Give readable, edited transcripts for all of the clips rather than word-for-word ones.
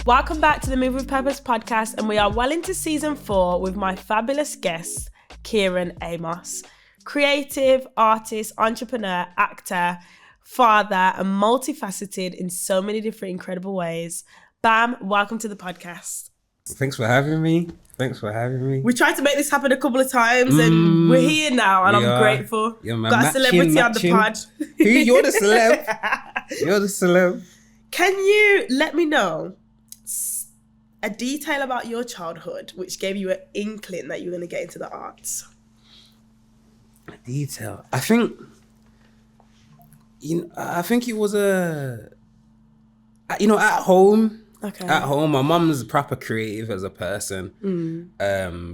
Welcome back to the Move with Purpose podcast, and we are well into season 4 with my fabulous guest, Keiren Amos. Creative, artist, entrepreneur, actor, father, and multifaceted in so many different incredible ways. Bam, welcome to the podcast. Thanks for having me. We tried to make this happen a couple of times and we're here now and I'm grateful. Yeah, man. Got a celebrity on the pod. Who? You're the celeb. Can you let me know a detail about your childhood which gave you an inkling that you were going to get into the arts? A detail. I think it was at home. Okay. At home, my mum's proper creative as a person.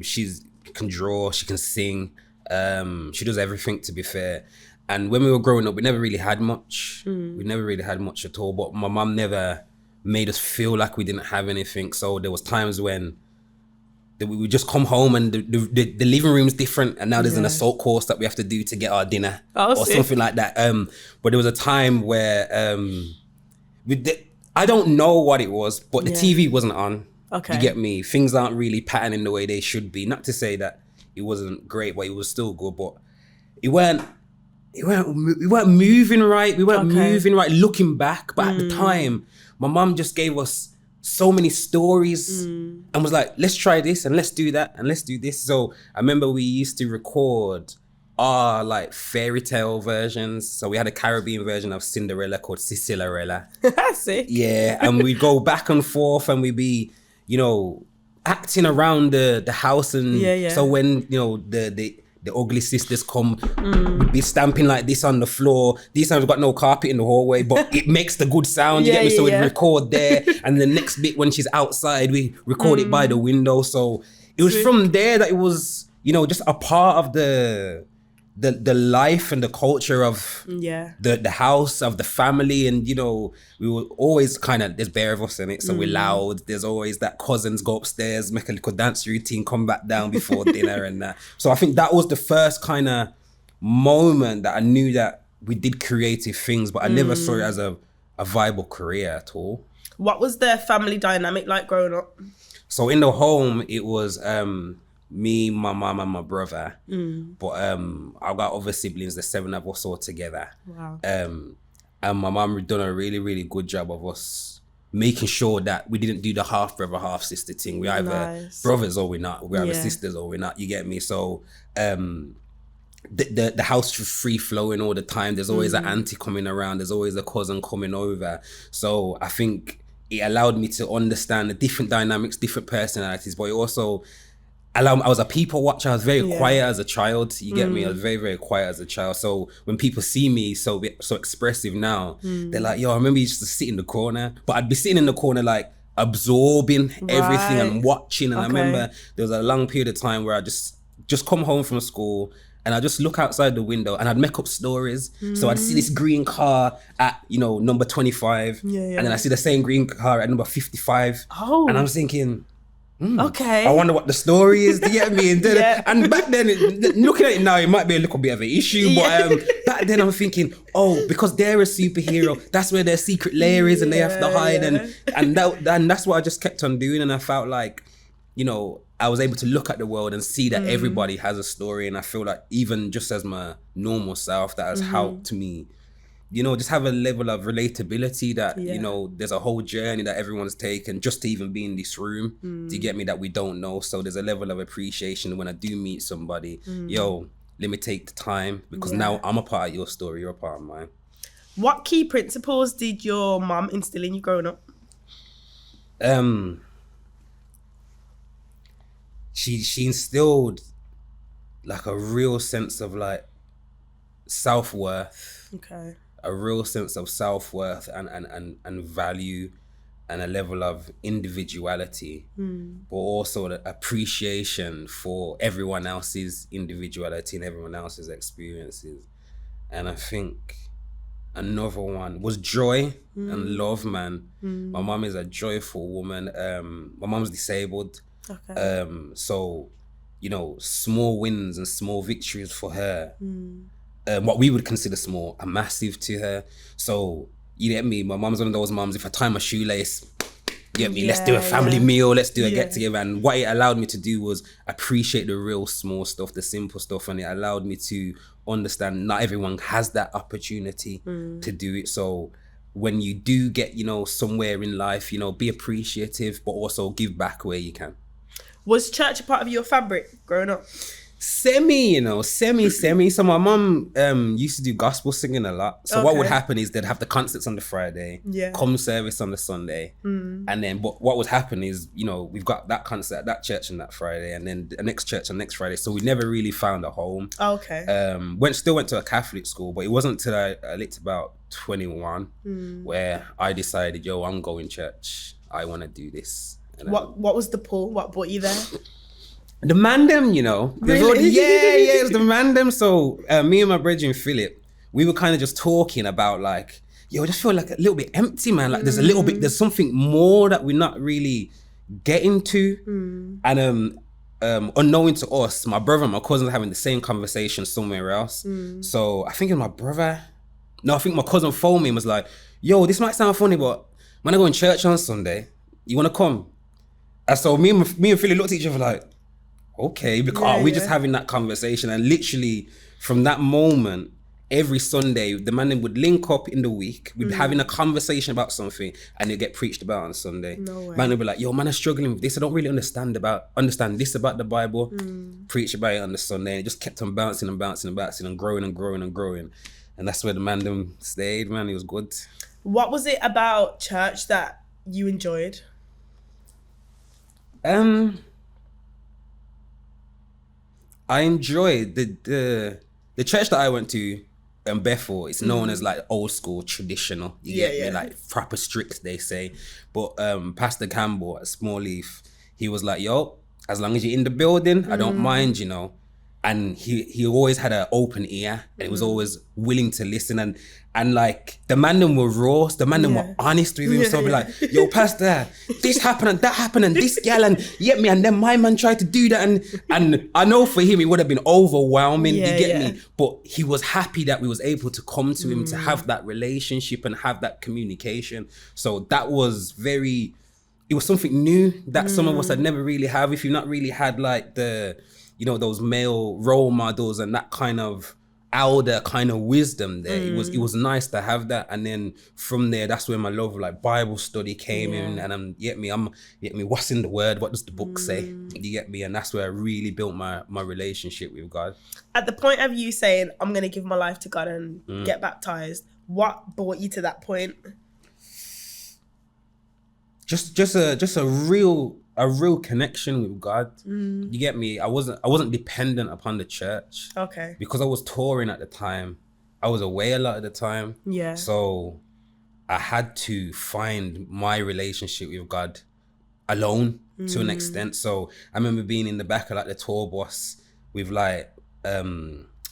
She can draw, she can sing. She does everything, to be fair. And when we were growing up, we never really had much. We never really had much at all. But my mum never made us feel like we didn't have anything. So there was times when we would just come home and the living room's different, and now there's an assault course that we have to do to get our dinner or something like that. But there was a time where I don't know what it was, but the TV wasn't on. Okay. You get me? Things aren't really patterning the way they should be. Not to say that it wasn't great, but it was still good. But we weren't moving right. We weren't moving right looking back. But at the time, my mum just gave us so many stories and was like, let's try this and let's do that and let's do this. So I remember we used to record our like fairy tale versions. So we had a Caribbean version of Cinderella called Cicillarella. Sick. Yeah, and we'd go back and forth and we'd be, acting around the house. And so when, the ugly sisters come, we'd be stamping like this on the floor. These times we've got no carpet in the hallway, but it makes the good sound, you get me? So we'd record there. And the next bit when she's outside, we record it by the window. So it was from there that it was, just a part of the life and the culture of the house, of the family. And we were always there's bare of us in it, so we're loud. There's always that cousins go upstairs, make a little dance routine, come back down before dinner and that. So I think that was the first kind of moment that I knew that we did creative things, but I never saw it as a viable career at all. What was the family dynamic like growing up? So in the home, it was me, my mum and my brother. But I've got other siblings, the 7 of us all together. Wow. And my mum done a really, really good job of us making sure that we didn't do the half brother, half sister thing. We either brothers or we're not. We're either sisters or we're not. You get me? So the house was free flowing all the time. There's always an auntie coming around. There's always a cousin coming over. So I think it allowed me to understand the different dynamics, different personalities, but it also I was a people watcher. I was very quiet as a child. You get me? I was very, very quiet as a child. So when people see me so expressive now, they're like, yo, I remember you used to sit in the corner. But I'd be sitting in the corner like absorbing everything and watching. And I remember there was a long period of time where I just come home from school and I just look outside the window and I'd make up stories. So I'd see this green car at, number 25. And then I see the same green car at number 55. Oh. And I'm thinking, okay, I wonder what the story is, to get me? And back then, looking at it now, it might be a little bit of an issue, but back then I'm thinking, because they're a superhero, that's where their secret lair is and they have to hide. And that's what I just kept on doing. And I felt like, I was able to look at the world and see that everybody has a story. And I feel like even just as my normal self, that has helped me, just have a level of relatability that, there's a whole journey that everyone's taken just to even be in this room, to get me, that we don't know. So there's a level of appreciation when I do meet somebody. Let me take the time, because now I'm a part of your story, you're a part of mine. What key principles did your mum instill in you growing up? She instilled like a real sense of like self-worth. Okay. A real sense of self-worth and value, and a level of individuality, but also the appreciation for everyone else's individuality and everyone else's experiences. And I think another one was joy and love, man. My mom is a joyful woman. My mom's disabled. Okay. So, small wins and small victories for her, what we would consider small, are massive to her. So, you get me? My mom's one of those moms, if I tie my shoelace, You get me? Let's do a family meal. Let's do a get together. And what it allowed me to do was appreciate the real small stuff, the simple stuff. And it allowed me to understand not everyone has that opportunity to do it. So when you do get, you know, somewhere in life, you know, be appreciative, but also give back where you can. Was church a part of your fabric growing up? Semi. So my mum used to do gospel singing a lot. So what would happen is they'd have the concerts on the Friday, comm service on the Sunday. And then what would happen is, you know, we've got that concert at that church on that Friday, and then the next church on next Friday. So we never really found a home. Still went to a Catholic school, but it wasn't until I looked about 21 where I decided, yo, I'm going church. I want to do this. And what was the pull? What brought you there? The mandem, you know. Really? It was the mandem. So me and my brother Philip, we were kind of just talking about like, yo, I just feel like a little bit empty, man. Like there's something more that we're not really getting to. And unknowing to us, my brother and my cousin are having the same conversation somewhere else. So I think it was I think my cousin phoned me and was like, yo, this might sound funny, but when I go in church on Sunday, you want to come? And so me and Philip looked at each other like, okay, because we're just having that conversation. And literally from that moment, every Sunday, the man would link up in the week. We'd be having a conversation about something and it'd get preached about on Sunday. No way. Man would be like, yo, man, I'm struggling with this. I don't really understand this about the Bible. Preach about it on the Sunday. And it just kept on bouncing and growing and growing and growing. And that's where the man stayed, man. It was good. What was it about church that you enjoyed? I enjoyed the church that I went to in Bethel. It's known as like old school traditional. You get me, like proper strict, they say. But Pastor Campbell at Small Leaf, he was like, yo, as long as you're in the building, I don't mind, you know. And he always had an open ear, and he was always willing to listen. And like the man them were raw, the man them were honest with him. So be like, yo, Pastor, this happened and that happened and this gal, and you get me, and then my man tried to do that, and I know for him it would have been overwhelming, you get me? But he was happy that we was able to come to him to have that relationship and have that communication. So that was it was something new that some of us had never really have. If you've not really had like you know, those male role models and that kind of elder kind of wisdom there. It was nice to have that. And then from there, that's where my love of like Bible study came in. And I'm what's in the word? What does the book say? You get me? And that's where I really built my relationship with God. At the point of you saying, I'm going to give my life to God and get baptized, what brought you to that point? Just a real connection with God. You get me? I wasn't dependent upon the church. Okay. Because I was touring at the time. I was away a lot of the time. Yeah. So I had to find my relationship with God alone to an extent. So I remember being in the back of like the tour bus with like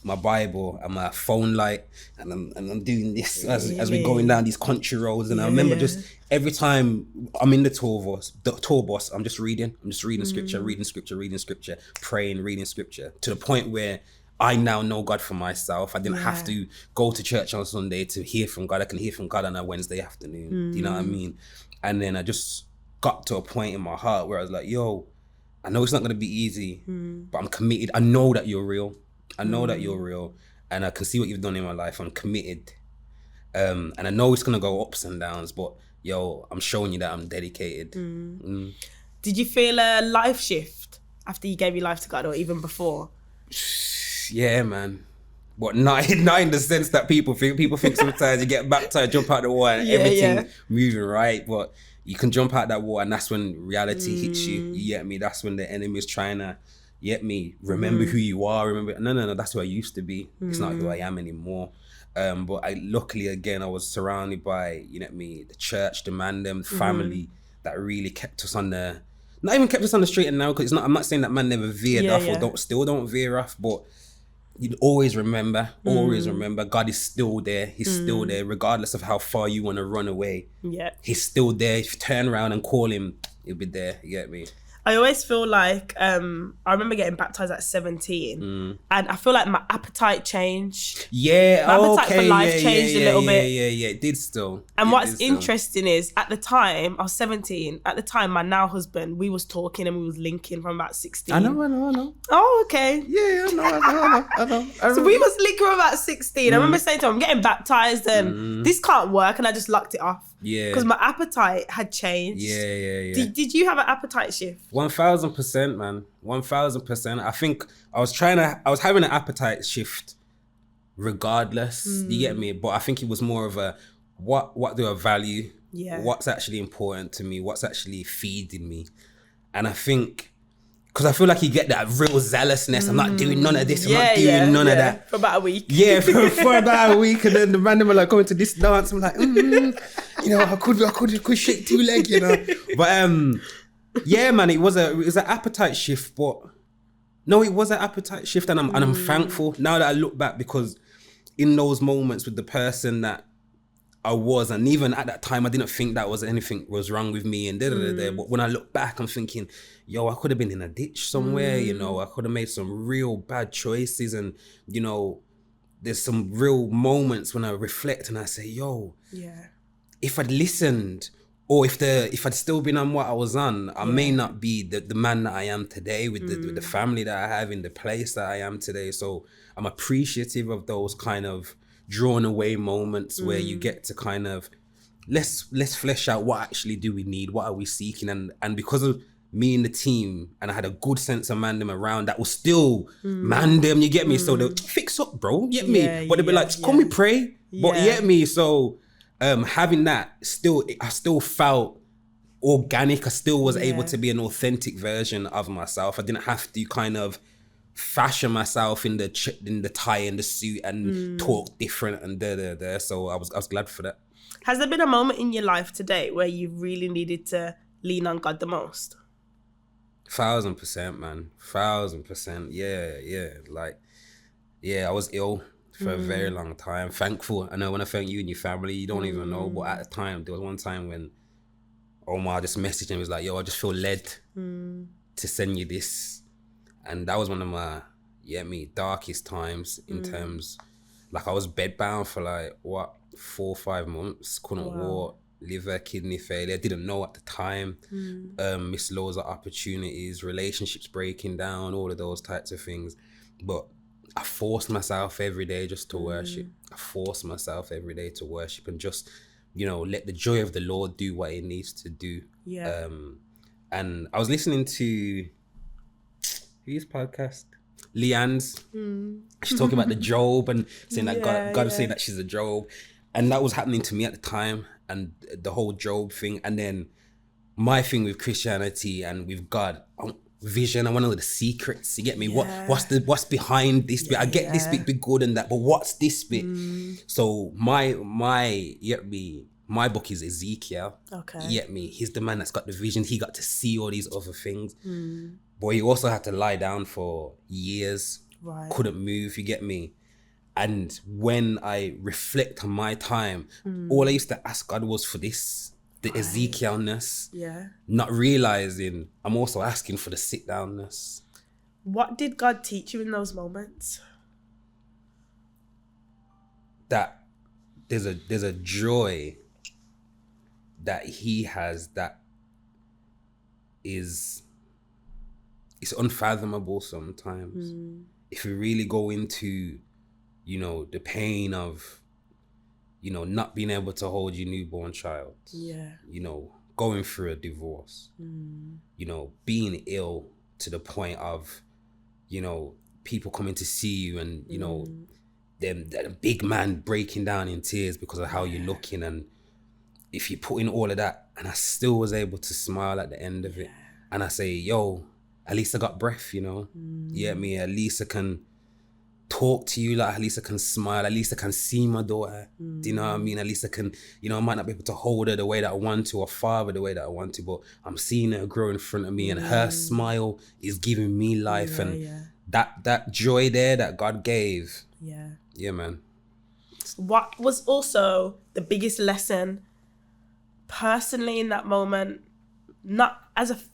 my Bible and my phone light, and I'm doing this as we're going down these country roads. And I remember just every time I'm in the tour bus, I'm just reading scripture, reading scripture, praying, reading scripture, to the point where I now know God for myself. I didn't have to go to church on Sunday to hear from God. I can hear from God on a Wednesday afternoon. Do you know what I mean? And then I just got to a point in my heart where I was like, yo, I know it's not going to be easy, but I'm committed. I know that you're real. And I can see what you've done in my life. I'm committed. And I know it's going to go ups and downs, but yo, I'm showing you that I'm dedicated. Did you feel a life shift after you gave your life to God, or even before? Yeah, man. But not in the sense that people think. People think sometimes you get baptized, jump out the water, and everything moving right. But you can jump out that water, and that's when reality hits you. You get me? That's when the enemy is trying to get me. Remember who you are. Remember, no, that's who I used to be. It's not who I am anymore. But luckily, again, I was surrounded by, you know what I mean, the church, the man, them, family that really kept us on the, not even kept us on the straight and narrow, because I'm not saying that man never veered off or don't veer off, but you always remember, God is still there. He's still there, regardless of how far you want to run away. Yeah, he's still there. If you turn around and call him, he'll be there. You get me? I always feel like I remember getting baptized at 17 and I feel like my appetite changed. Yeah, my appetite for life changed a little bit. Yeah, it did still. And what's interesting is at the time, I was 17. At the time, my now husband, we was talking and we was linking from about 16. I know. Oh, okay. Yeah, I know. So we was linking from about 16. I remember saying to him, I'm getting baptized and this can't work, and I just locked it off. Yeah. Because my appetite had changed. Yeah. Did you have an appetite shift? 1000%, man. 1000%. I think I was having an appetite shift regardless. You get me? But I think it was more of a what do I value? Yeah. What's actually important to me? What's actually feeding me? And I think, because I feel like you get that real zealousness. I'm not doing none of this. I'm not doing none of that. For about a week. Yeah, for about a week. And then the man were like going to this dance. I'm like, you know, I could shake two legs, you know. But yeah, man, it was an appetite shift. But no, it was an appetite shift, and I'm thankful now that I look back, because in those moments with the person that I was, and even at that time, I didn't think that anything was wrong with me and But when I look back, I'm thinking, yo, I could have been in a ditch somewhere, you know, I could have made some real bad choices. And, you know, there's some real moments when I reflect and I say, yo, if I'd listened, or if I'd still been on what I was on, I may not be the man that I am today with the family that I have in the place that I am today. So I'm appreciative of those kind of drawn away moments where you get to kind of let's flesh out what actually do we need, what are we seeking, and because of me and the team, and I had a good sense of mandem around that was still mandem, you get me? So they'll fix up, bro, you get me? But they'll be like, can we pray? But you get me? So having that, I still felt organic. I still was able to be an authentic version of myself. I didn't have to kind of fashion myself in the tie and the suit and talk different and so I was glad for that. Has there been a moment in your life today where you really needed to lean on God the most? 1000%, man. 1000%. Yeah. Like, I was ill for a very long time. Thankful. I know when I thank you and your family, you don't even know, but at the time, there was one time when Omar just messaged and was like, yo, I just feel led to send you this. And that was one of my, darkest times in terms, like I was bedbound for 4 or 5 months, couldn't walk, liver, kidney failure, didn't know at the time, missed loads of opportunities, relationships breaking down, all of those types of things. But I forced myself every day just to worship. I forced myself every day to worship and just, you know, let the joy of the Lord do what it needs to do. Yeah. And I was listening to his podcast, Leanne's. She's talking about the Job and saying that God was saying that she's a Job, and that was happening to me at the time, and the whole Job thing. And then my thing with Christianity and with God, vision. I want to know the secrets. You get me? What's behind this bit? I get this bit be good and that, but what's this bit? So my book is Ezekiel. Okay. You get me? He's the man that's got the vision. He got to see all these other things. But he also had to lie down for years. Right. Couldn't move, you get me? And when I reflect on my time, all I used to ask God was for this, the Ezekielness. Yeah. Not realizing I'm also asking for the sit downness. What did God teach you in those moments? That there's a joy that he has that is, it's unfathomable sometimes. If you really go into, you know, the pain of, you know, not being able to hold your newborn child. Yeah. You know, going through a divorce. You know, being ill to the point of, you know, people coming to see you and, you know, the big man breaking down in tears because of how you're looking. And if you put in all of that, and I still was able to smile at the end of it. And I say, yo, at least I got breath, you know? You get me? At least I can talk to you, like at least I can smile, at least I can see my daughter. Do you know what I mean? At least I can, you know, I might not be able to hold her the way that I want to, or father the way that I want to, but I'm seeing her grow in front of me, and her smile is giving me life. That joy there that God gave. Yeah, man. What was also the biggest lesson personally in that moment, not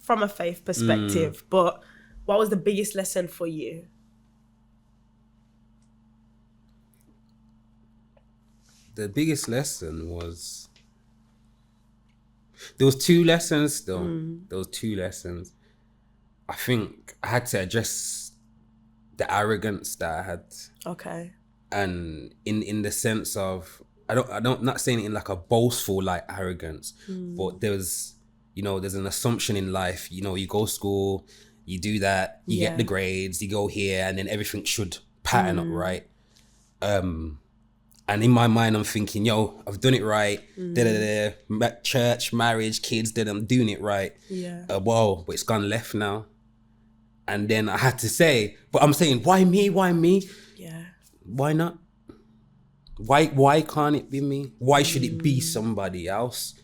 from a faith perspective, but what was the biggest lesson for you? The biggest lesson was, there was two lessons though. There was two lessons. I think I had to address the arrogance that I had. Okay. And in the sense of, I don't not saying it in like a boastful like arrogance, but there's an assumption in life, you go to school, you do that, you get the grades, you go here, and then everything should pattern up right. And in my mind, I'm thinking, I've done it right. Church, marriage, kids, I'm doing it right. Yeah. But it's gone left now. And then I had to say, but I'm saying, why me? Why me? Yeah. Why not? Why can't it be me? Why should it be somebody else?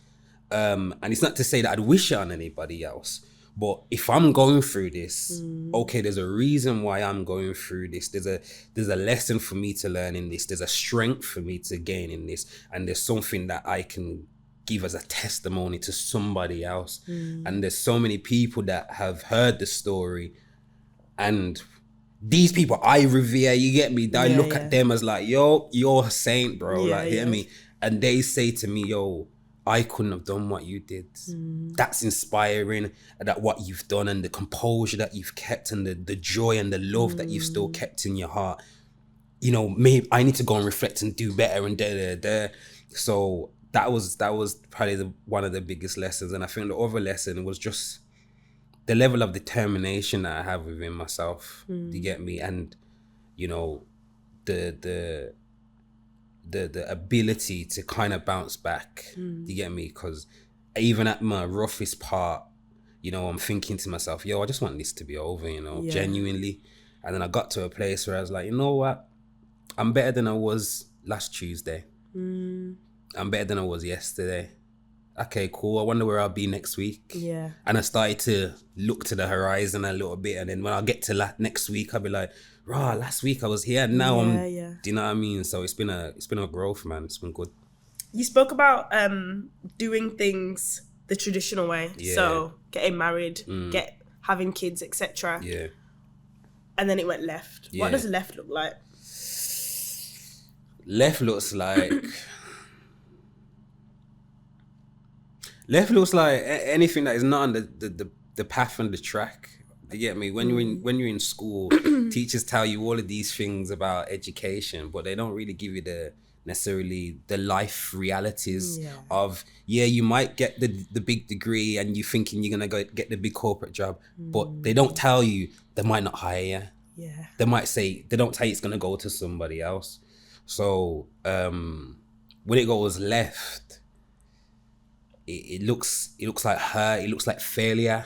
And it's not to say that I'd wish it on anybody else. But if I'm going through this, okay, there's a reason why I'm going through this. There's a lesson for me to learn in this. There's a strength for me to gain in this. And there's something that I can give as a testimony to somebody else. And there's so many people that have heard the story, and these people I revere, you get me? I look at them as like, you're a saint, bro. Hear me? And they say to me, I couldn't have done what you did. That's inspiring, that what you've done, and the composure that you've kept, and the joy and the love that you've still kept in your heart. Maybe I need to go and reflect and do better and So that was probably one of the biggest lessons. And I think the other lesson was just the level of determination that I have within myself. You get me? And the ability to kind of bounce back. You get me? Because even at my roughest part, I'm thinking to myself, I just want this to be over, genuinely. And then I got to a place where I was like, you know what? I'm better than I was last Tuesday. I'm better than I was yesterday. Okay, cool. I wonder where I'll be next week. Yeah. And I started to look to the horizon a little bit. And then when I get to next week, I'll be like, last week I was here. Now I'm, do you know what I mean? So it's been a growth, man. It's been good. You spoke about doing things the traditional way. Yeah. So getting married, having kids, etc. Yeah. And then it went left. Yeah. What does left look like? Left looks like... Left looks like anything that is not on the path and the track. You get me? When you're in school, teachers tell you all of these things about education, but they don't really give you necessarily the life realities of, you might get the big degree and you're thinking you're gonna go get the big corporate job, but they don't tell you they might not hire you. Yeah. They might say, they don't tell you it's gonna go to somebody else. So when it goes left, it looks like hurt, it looks like failure.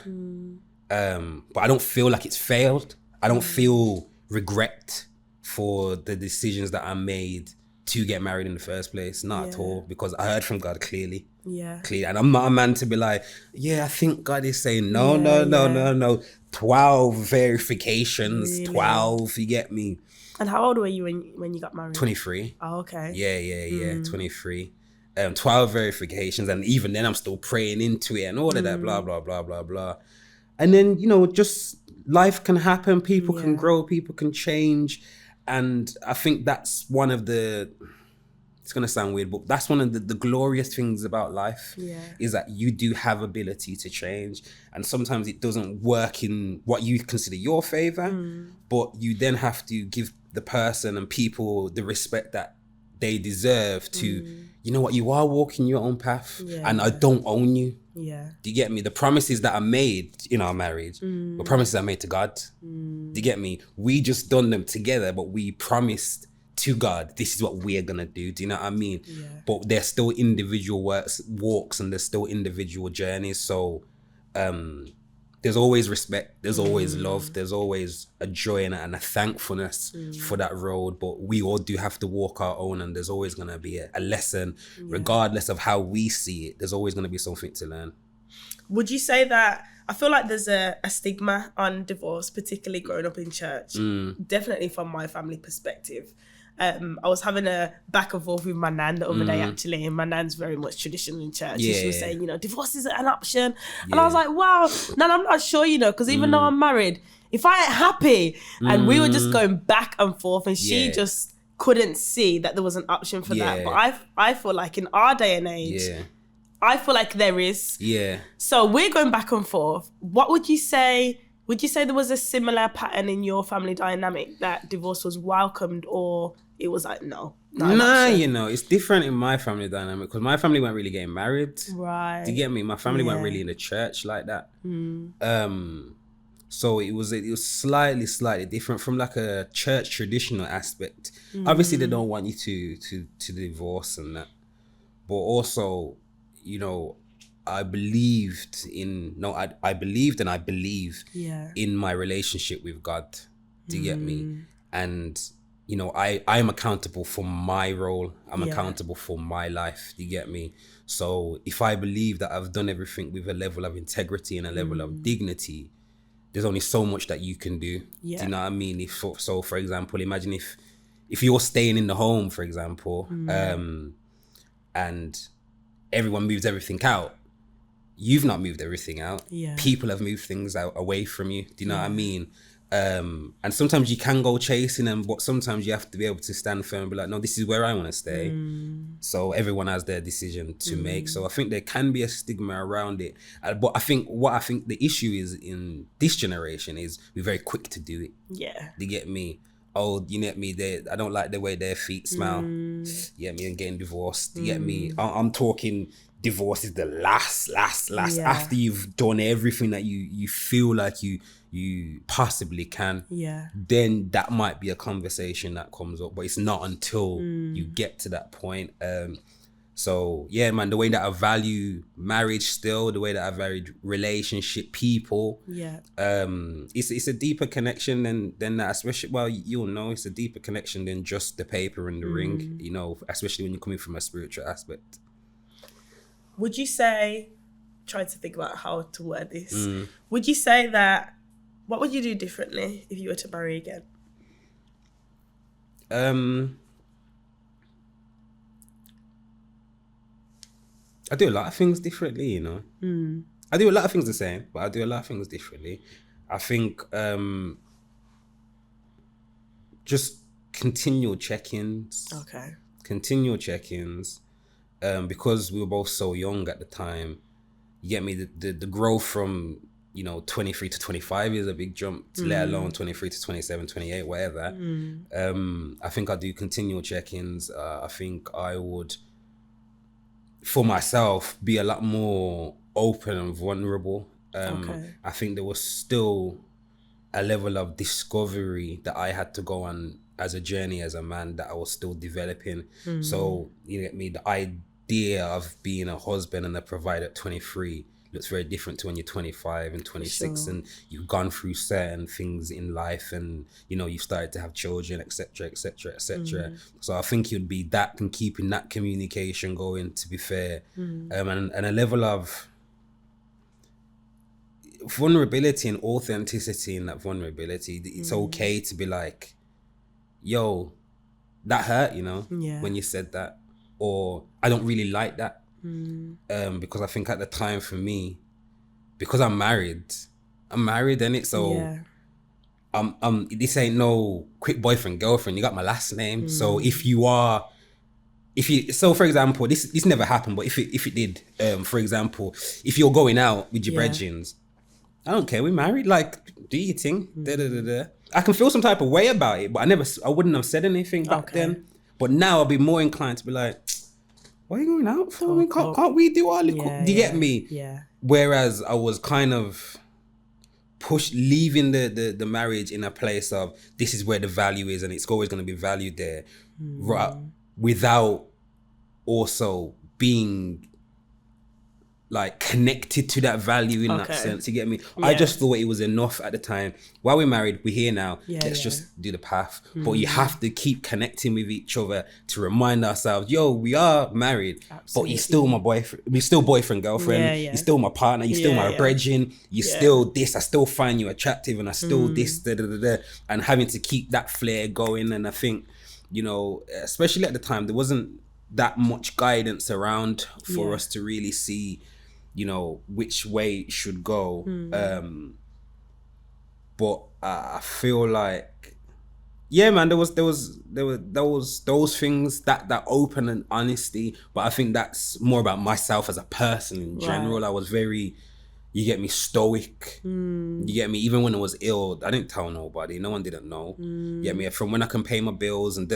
But I don't feel like it's failed. I don't feel regret for the decisions that I made to get married in the first place. Not at all, because I heard from God clearly. Yeah. Clearly. And I'm not a man to be like, I think God is saying no. 12 verifications, really? 12, you get me? And how old were you when you got married? 23. Oh, okay. Yeah, 23. 12 verifications, and even then I'm still praying into it and all of that, blah, blah, blah, blah, blah. And then, just life can happen, people can grow, people can change. And I think that's one of the, it's going to sound weird, but that's one of the glorious things about life, is that you do have ability to change. And sometimes it doesn't work in what you consider your favor, but you then have to give the person and people the respect that they deserve to, you know what, you are walking your own path, and I don't own you. Yeah. Do you get me? The promises that are made in our marriage were promises I made to God. Do you get me? We just done them together, but we promised to God, this is what we're going to do. Do you know what I mean? Yeah. But there's still individual walks and there's still individual journeys. So there's always respect, there's always love, there's always a joy and a thankfulness for that road. But we all do have to walk our own, and there's always going to be a lesson, regardless of how we see it. There's always going to be something to learn. Would you say that, I feel like there's a stigma on divorce, particularly growing up in church, definitely from my family perspective. I was having a back and forth with my nan the other day, actually, and my nan's very much traditional in church. Yeah. She was saying, you know, divorce isn't an option. Yeah. And I was like, wow, Nan, I'm not sure, you know, because even though I'm married, if I ain't happy, and we were just going back and forth, and she just couldn't see that there was an option for that. But I feel like in our day and age, I feel like there is. Yeah. So we're going back and forth. What would you say? Would you say there was a similar pattern in your family dynamic, that divorce was welcomed, or it was like, no? Nah, you know, it's different in my family dynamic, because my family weren't really getting married. Right. Do you get me? My family weren't really in the church like that. So it was slightly different from like a church traditional aspect. Obviously, they don't want you to divorce and that, but also, you know, I believed and I believe in my relationship with God. Do you get me? And, you know, I am accountable for my role. I'm accountable for my life. Do you get me? So if I believe that I've done everything with a level of integrity and a level of dignity, there's only so much that you can do. Yeah. Do you know what I mean? So for example, imagine if you're staying in the home, for example, and everyone moves everything out, you've not moved everything out. Yeah. People have moved things out away from you. Do you know what I mean? And sometimes you can go chasing them, but sometimes you have to be able to stand firm and be like, no, this is where I want to stay. So everyone has their decision to make. So I think there can be a stigma around it. But I think the issue is in this generation is we're very quick to do it. Yeah. Do you get me? Oh, you get me? I don't like the way their feet smell. You get me? And getting divorced. Do you get me? I'm talking divorce is the last. After you've done everything that you feel like you possibly can. Yeah. Then that might be a conversation that comes up, but it's not until you get to that point. So yeah, man, the way that I value marriage still, the way that I value relationship, people, it's a deeper connection than that, especially, well, you'll know, it's a deeper connection than just the paper and the ring, you know, especially when you're coming from a spiritual aspect. Would you say, trying to think about how to word this, would you say that, what would you do differently if you were to marry again? I do a lot of things differently, you know. I do a lot of things the same, but I do a lot of things differently. I think just continual check-ins. Okay. Continual check-ins. Because we were both so young at the time, you get me, the growth from, you know, 23 to 25 is a big jump, let alone 23 to 27, 28, whatever. I think I do continual check-ins. I think I would, for myself, be a lot more open and vulnerable. I think there was still a level of discovery that I had to go on as a journey as a man that I was still developing. So, you get me, the idea of being a husband and a provider at 23 looks very different to when you're 25 and 26 and you've gone through certain things in life, and, you know, you've started to have children, etc. So I think you'd be that and keeping that communication going, to be fair, and a level of vulnerability and authenticity in that vulnerability. It's okay to be like, yo, that hurt, you know, when you said that, or I don't really like that. Because I think at the time for me, because I'm married, innit? So this ain't no quick boyfriend, girlfriend, you got my last name. So so for example, this never happened, but if it did, for example, if you're going out with your brethrens, I don't care, we're married, like, do your thing, I can feel some type of way about it, but I wouldn't have said anything back then. But now I'll be more inclined to be like, what are you going out for? Can't we do our little... do you get me? Yeah. Whereas I was kind of leaving the marriage in a place of, this is where the value is and it's always going to be valued there, right? Without also being like connected to that value in that sense, you get me? I just thought it was enough at the time. While we're married, we're here now, let's just do the path. But you have to keep connecting with each other to remind ourselves, yo, we are married. Absolutely. But you're still my boyfriend, we're still boyfriend, girlfriend, you're still my partner, you're still my brethren, you're still this, I still find you attractive, and I still this, and having to keep that flair going. And I think you know, especially at the time, there wasn't that much guidance around for us to really see, you know, which way it should go. But I feel like, yeah, man, there was those things, that open and honesty. But I think that's more about myself as a person in general. I was very, you get me, stoic. You get me, even when I was ill, I didn't tell nobody. No one didn't know. You get me, from when I can pay my bills and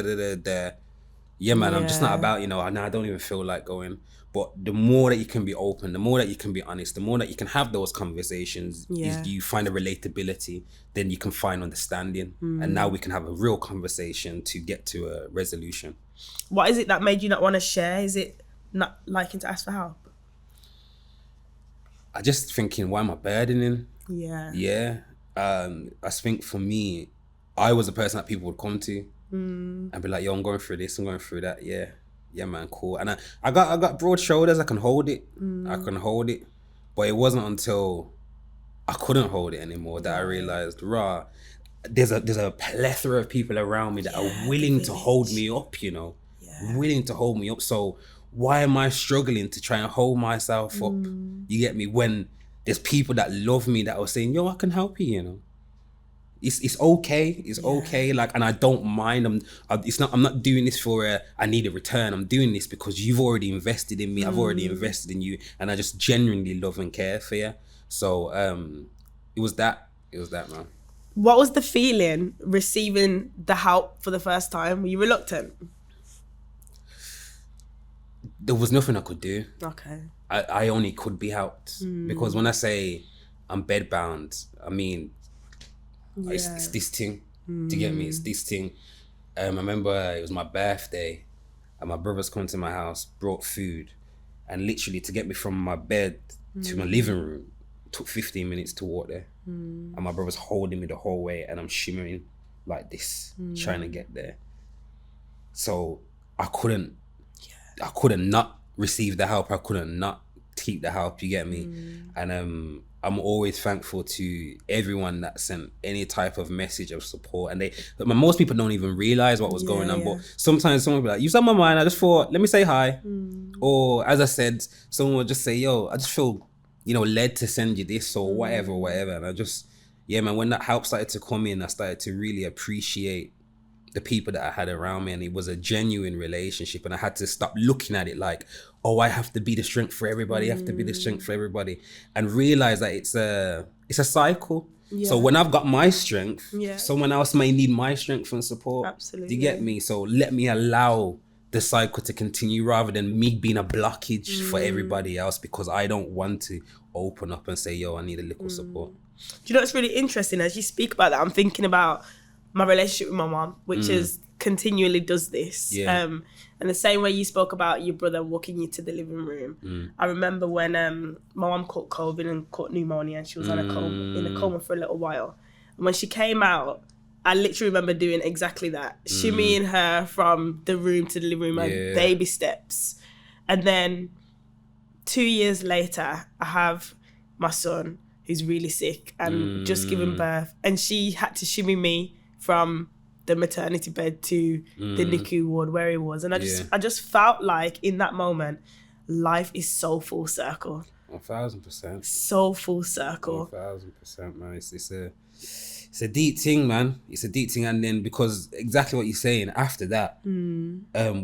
yeah, man, I'm just not about, you know, I don't even feel like going. But the more that you can be open, the more that you can be honest, the more that you can have those conversations, you find a relatability, then you can find understanding. And now we can have a real conversation to get to a resolution. What is it that made you not want to share? Is it not liking to ask for help? I just thinking, why am I burdening? Yeah. I think for me, I was a person that people would come to and be like, yo, I'm going through this, I'm going through that. Yeah, man, cool. And I got broad shoulders. I can hold it. But it wasn't until I couldn't hold it anymore that I realized, there's a plethora of people around me that are willing to hold me up, you know, willing to hold me up. So why am I struggling to try and hold myself up? You get me? When there's people that love me that are saying, yo, I can help you, you know. It's okay. It's okay. Like, and I don't mind. I'm not doing this for I need a return. I'm doing this because you've already invested in me. I've already invested in you, and I just genuinely love and care for you. So it was that, man. What was the feeling receiving the help for the first time? Were you reluctant? There was nothing I could do. Okay. I only could be helped because when I say I'm bedbound, I mean, it's this thing. To get me, it's this thing. I remember it was my birthday and my brothers come to my house, brought food, and literally to get me from my bed to my living room took 15 minutes to walk there. And my brother's holding me the whole way and I'm shimmering like this, trying to get there. So I couldn't not receive the help. I couldn't not keep the help, you get me? And I'm always thankful to everyone that sent any type of message of support. And most people don't even realize what was going on. But sometimes someone will be like, you was on my mind, I just thought, let me say hi. Or as I said, someone will just say, yo, I just feel, you know, led to send you this or whatever. And I just, yeah, man, when that help started to come in, I started to really appreciate the people that I had around me, and it was a genuine relationship. And I had to stop looking at it like, oh, I have to be the strength for everybody. I have to be the strength for everybody, and realize that it's a cycle. So when I've got my strength, someone else may need my strength and support. Absolutely. Do you get me? So let me allow the cycle to continue rather than me being a blockage for everybody else because I don't want to open up and say, yo, I need a little support. Do you know what's really interesting? As you speak about that, I'm thinking about my relationship with my mom, which is continually does this. And the same way you spoke about your brother walking you to the living room. I remember when my mom caught COVID and caught pneumonia, and she was in a coma for a little while. And when she came out, I literally remember doing exactly that, shimmying her from the room to the living room, like baby steps. And then 2 years later, I have my son who's really sick and just given birth, and she had to shimmy me from the maternity bed to the NICU ward where he was. And I just felt like in that moment, life is so full circle. 1,000%. So full circle. 1,000%, man. It's a deep thing, man. It's a deep thing. And then because exactly what you're saying, after that,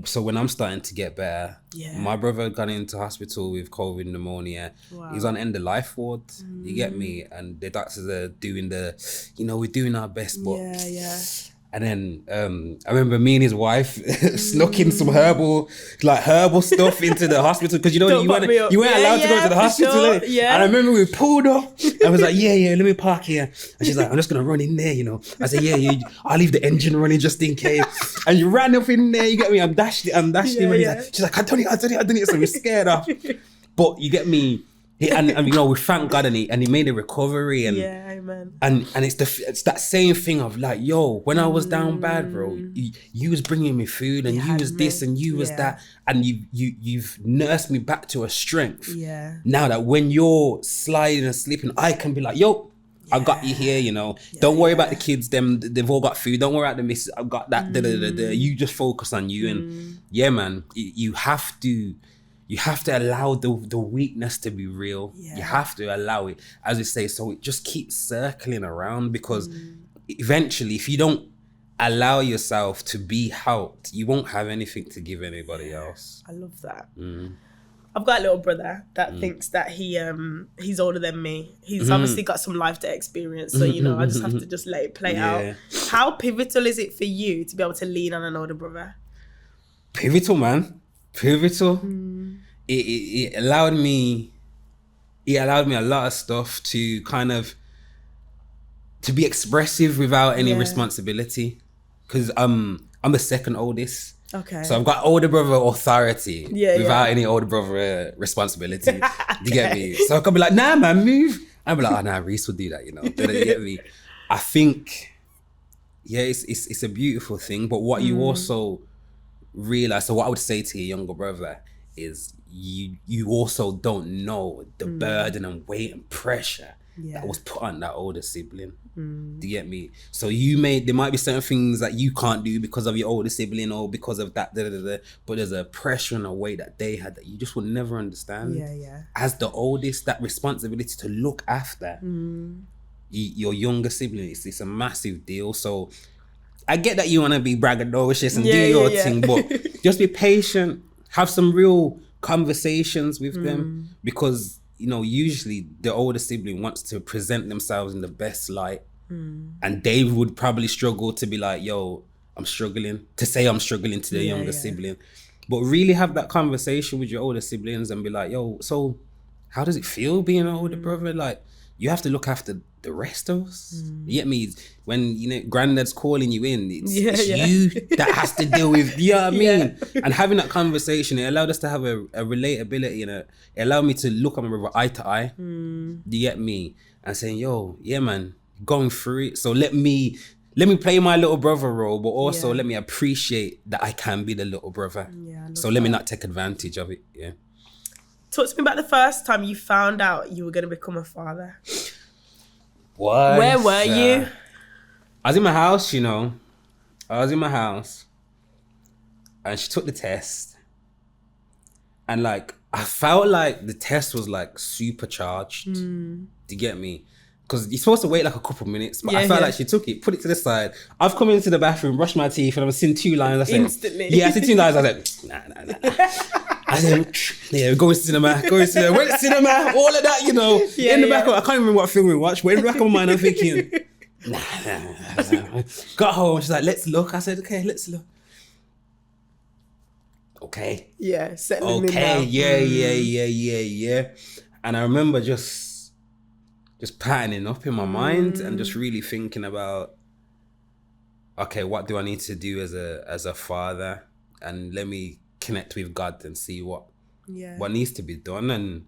so when I'm starting to get better, my brother got into hospital with COVID pneumonia. Wow. He's on end of life ward. You get me? And the doctors are doing we're doing our best, but and then I remember me and his wife snuck in some herbal stuff into the hospital because you weren't allowed to go to the hospital. Sure. And I remember we pulled up. I was like, let me park here. And she's like, I'm just gonna run in there, you know. I said, I'll leave the engine running just in case. And you ran up in there, you get me. I'm dashed in. She's like, I done it. So we're scared off. But you get me. And we thank God, and he made a recovery, and amen. And it's that same thing of like, yo, when I was down bad, bro, you was bringing me food, and you was this, and you was that, and you've nursed me back to a strength. Now that when you're sliding and slipping, I can be like, yo, I got you here, you know. Don't worry about the kids, they've all got food. Don't worry about the missus, I've got that. You just focus on you. And yeah, man, you have to allow the weakness to be real. You have to allow it, as you say, so it just keeps circling around, because eventually, if you don't allow yourself to be helped, you won't have anything to give anybody else. I love that. I've got a little brother that thinks that he's older than me. He's obviously got some life to experience, so you know, I just have to just let it play out. How pivotal is it for you to be able to lean on an older brother? Pivotal, man. Pivotal. It allowed me a lot of stuff to kind of to be expressive without any responsibility, because I'm the second oldest. Okay. So I've got older brother authority without any older brother responsibility. Okay. You get me? So I can be like, nah, man, move. I'll be like, oh, nah, Reese will do that, you know. You get me? I think, it's a beautiful thing. But what you also realize, so what I would say to your younger brother is you also don't know the burden and weight and pressure that was put on that older sibling. Do you get me? So there might be certain things that you can't do because of your older sibling or because of that, but there's a pressure and a weight that they had that you just would never understand. As the oldest, that responsibility to look after your younger sibling, it's a massive deal. So I get that you want to be braggadocious and do your thing, but just be patient, have some real conversations with them, because you know, usually the older sibling wants to present themselves in the best light, and they would probably struggle to be like, yo, I'm struggling to the younger sibling. But really have that conversation with your older siblings and be like, yo, so how does it feel being an older brother? Like, you have to look after the rest of us. You get me? When, you know, granddad's calling you in, it's you that has to deal with, you know what I mean? And having that conversation, it allowed us to have a relatability, and it allowed me to look at my brother eye to eye. Do you get me? And saying, yo, yeah, man, going through it. So let me play my little brother role, but also let me appreciate that I can be the little brother. So let me not take advantage of it. Yeah. Talk to me about the first time you found out you were going to become a father. What? Where were you? I was in my house, you know. And she took the test. And like, I felt like the test was like supercharged. Do you get me? Because you're supposed to wait like a couple minutes, but I felt like she took it, put it to the side. I've come into the bathroom, brushed my teeth, and I've seen 2 lines. I said, instantly. Yeah, I said 2 lines. I was like, nah. I said, yeah, go to cinema. Went to cinema, all of that, you know. In the back of, I can't remember what film we watched, but in the back of my mind, I'm thinking, nah. Got home, she's like, let's look. I said, okay, let's look. Okay. Yeah, settling in now. Okay, yeah. And I remember just patterning up in my mind and just really thinking about, okay, what do I need to do as a father? And let me connect with God and see what needs to be done. And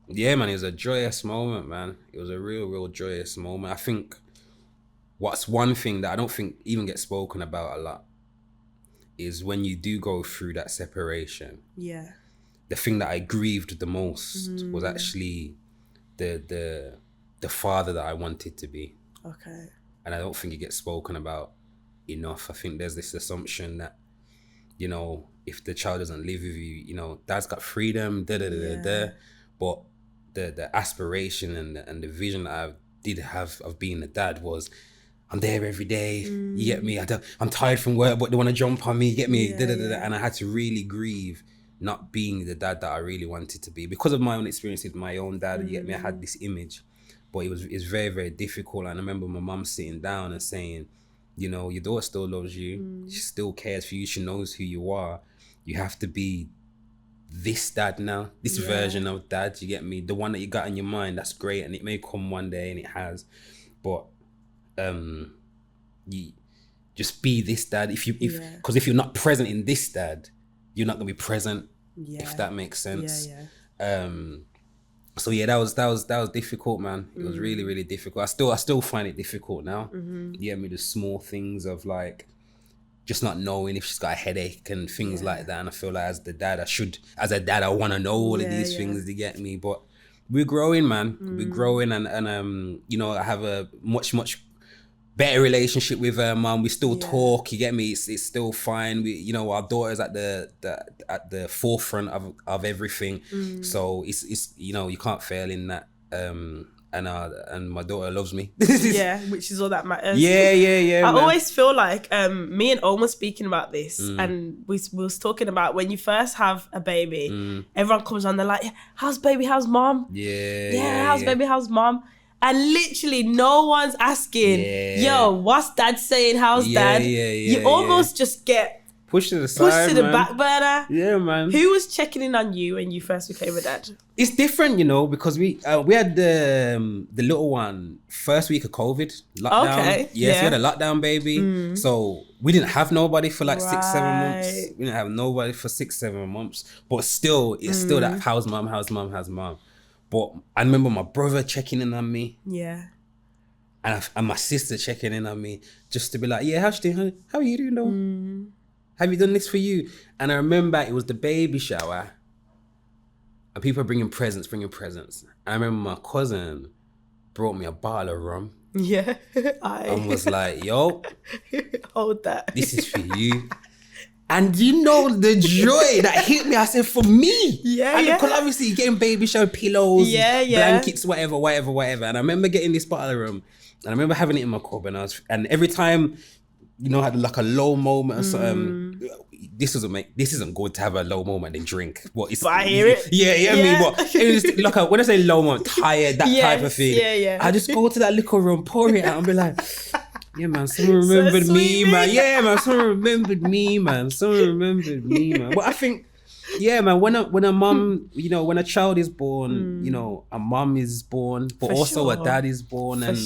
yeah, man, it was a joyous moment, man. It was a real joyous moment. I think what's one thing that I don't think even gets spoken about a lot is when you do go through that separation. Yeah. The thing that I grieved the most was actually the father that I wanted to be. Okay. And I don't think it gets spoken about enough. I think there's this assumption that, you know, if the child doesn't live with you, you know, dad's got freedom, but the aspiration and the vision that I did have of being a dad was, I'm there every day, you get me? I'm tired from work, but they want to jump on me, you get me? And I had to really grieve not being the dad that I really wanted to be. Because of my own experience with my own dad, you get me? I had this image, but it's very, very difficult. And I remember my mum sitting down and saying, you know, your daughter still loves you. She still cares for you. She knows who you are. You have to be this dad now, this version of dad, you get me? The one that you got in your mind, that's great. And it may come one day, and it has. But you just be this dad. Because if you're not present in this dad, you're not going to be present, if that makes sense. So yeah, that was difficult, man. It was really, really difficult. I still find it difficult now. You get me? The small things of like just not knowing if she's got a headache and things like that. And I feel like as a dad, I want to know all of these things, you get me? But we're growing, man. We're growing, and you know, I have a much better relationship with her mum. We still talk. You get me? It's still fine. We, you know, our daughter's at the forefront of everything. So it's you know, you can't fail in that. And my daughter loves me. Yeah, which is all that matters. Yeah. I always feel like me and Om were speaking about this, and we was talking about when you first have a baby, everyone comes on, they're like, how's baby, how's mom? How's baby, how's mom? And literally no one's asking, yo, what's dad saying, how's dad? You almost just get pushed to the side, pushed to the back burner. Yeah, man. Who was checking in on you when you first became a dad? It's different, you know, because we had the little one first week of COVID lockdown. Okay. Yes, we had a lockdown baby. So we didn't have nobody for like 6-7 months. We didn't have nobody for 6-7 months. But still, it's still that how's mom? But I remember my brother checking in on me. Yeah. And my sister checking in on me just to be like, yeah, how's she doing, honey? How are you doing, though? Have you done this for you? And I remember it was the baby shower. And people are bringing presents. And I remember my cousin brought me a bottle of rum. Yeah. And was like, yo. Hold that. This is for you. And you know the joy that hit me. I said, for me. Yeah, Because obviously you're getting baby shower pillows, blankets, whatever. And I remember getting this bottle of rum. And I remember having it in my cup. And every time, you know, I had like a low moment or something. This isn't good to have a low moment and drink. But I hear it. Yeah. I mean, but it was like when I say low moment, tired, that type of thing. Yeah. I just go to that liquor room, pour it out, and be like, yeah, man, someone remembered me, man. Yeah, man, someone remembered me, man. But I think, yeah, man, when a mum, you know, when a child is born, you know, a mum is born, but also a dad is born. And,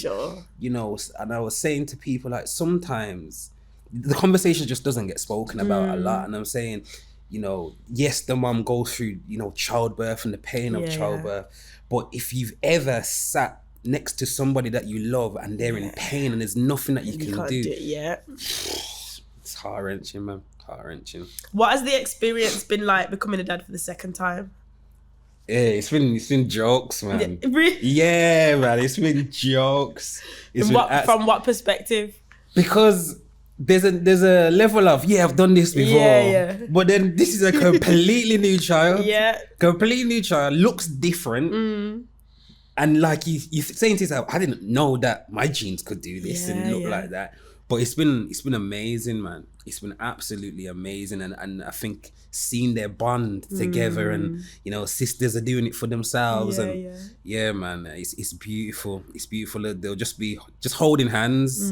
you know, and I was saying to people, like, sometimes the conversation just doesn't get spoken about a lot. And I'm saying, you know, yes, the mum goes through, you know, childbirth and the pain of childbirth. But if you've ever sat next to somebody that you love and they're in pain and there's nothing that you can do. It's heart-wrenching, man. Heart-wrenching. What has the experience been like becoming a dad for the second time? Yeah, it's been jokes, man. Really? Yeah, man, it's been jokes. From what perspective? Because there's a level of, I've done this before. But then this is a completely new child. Completely new child, looks different. And like you saying to yourself, I didn't know that my genes could do this and look like that. But it's been amazing, man. It's been absolutely amazing. And I think seeing their bond together and, you know, sisters are doing it for themselves. Man, it's beautiful. It's beautiful. They'll just be holding hands,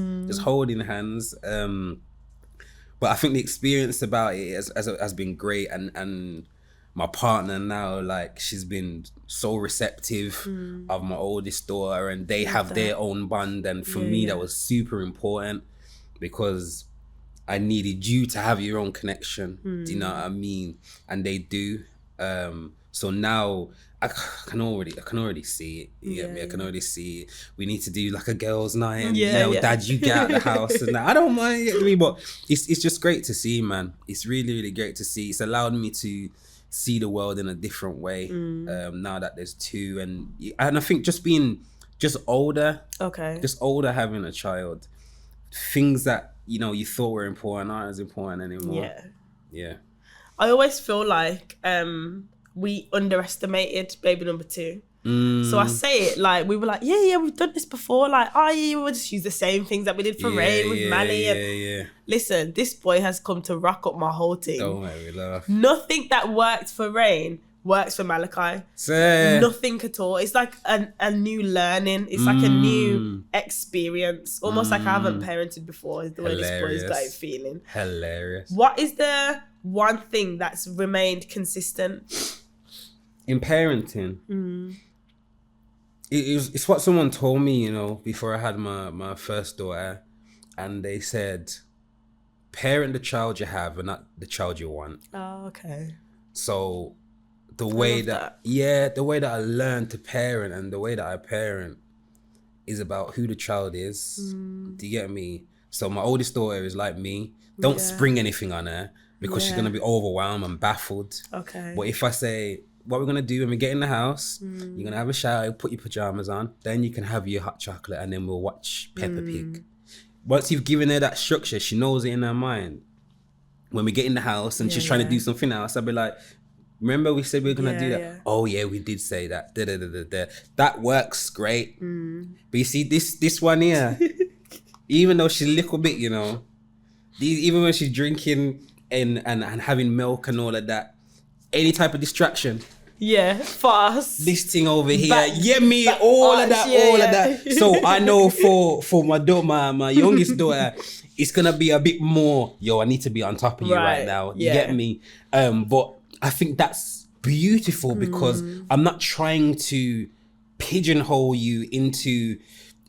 But I think the experience about it has been great. And my partner now, like, she's been so receptive of my oldest daughter, and they have their own bond. And for me, that was super important, because I needed you to have your own connection. Do you know what I mean? And they do. So now I can already see it. I can already see it. We need to do like a girls' night, and Dad, you get out of the house, and that. I don't mind, you know what I mean? But it's just great to see, man. It's really, really great to see. It's allowed me to see the world in a different way now that there's two, and I think just older, having a child, things that, you know, you thought were important aren't as important anymore. I always feel like we underestimated baby number 2. So I say it like, we were like, we've done this before, like, we'll just use the same things that we did for Rain with Mally. Listen, this boy has come to rock up my whole team. Don't make me laugh. Nothing that worked for Rain works for Malachi. Nothing at all. It's like a new learning. It's like a new experience. Almost like I haven't parented before, is the way this boy's got it feeling. Hilarious. What is the one thing that's remained consistent in parenting? It's what someone told me, you know, before I had my first daughter, and they said, parent the child you have and not the child you want. Oh, okay. So the way that I learned to parent and the way that I parent is about who the child is. Do you get me? So my oldest daughter is like me. Don't spring anything on her, because she's going to be overwhelmed and baffled. Okay. But if I say, what we're gonna do when we get in the house, you're gonna have a shower, put your pajamas on, then you can have your hot chocolate, and then we'll watch Peppa Pig. Once you've given her that structure, she knows it in her mind. When we get in the house and she's trying to do something else, I'll be like, remember we said we were gonna do that? Yeah. Oh yeah, we did say that. That works great. But you see, this one here, even though she's a little bit, you know, even when she's drinking and having milk and all of that, any type of distraction. Yeah, fast. This thing over here, all of that. So I know for my daughter, my youngest daughter, it's gonna be a bit more. Yo, I need to be on top of you right now. You get me? But I think that's beautiful because I'm not trying to pigeonhole you into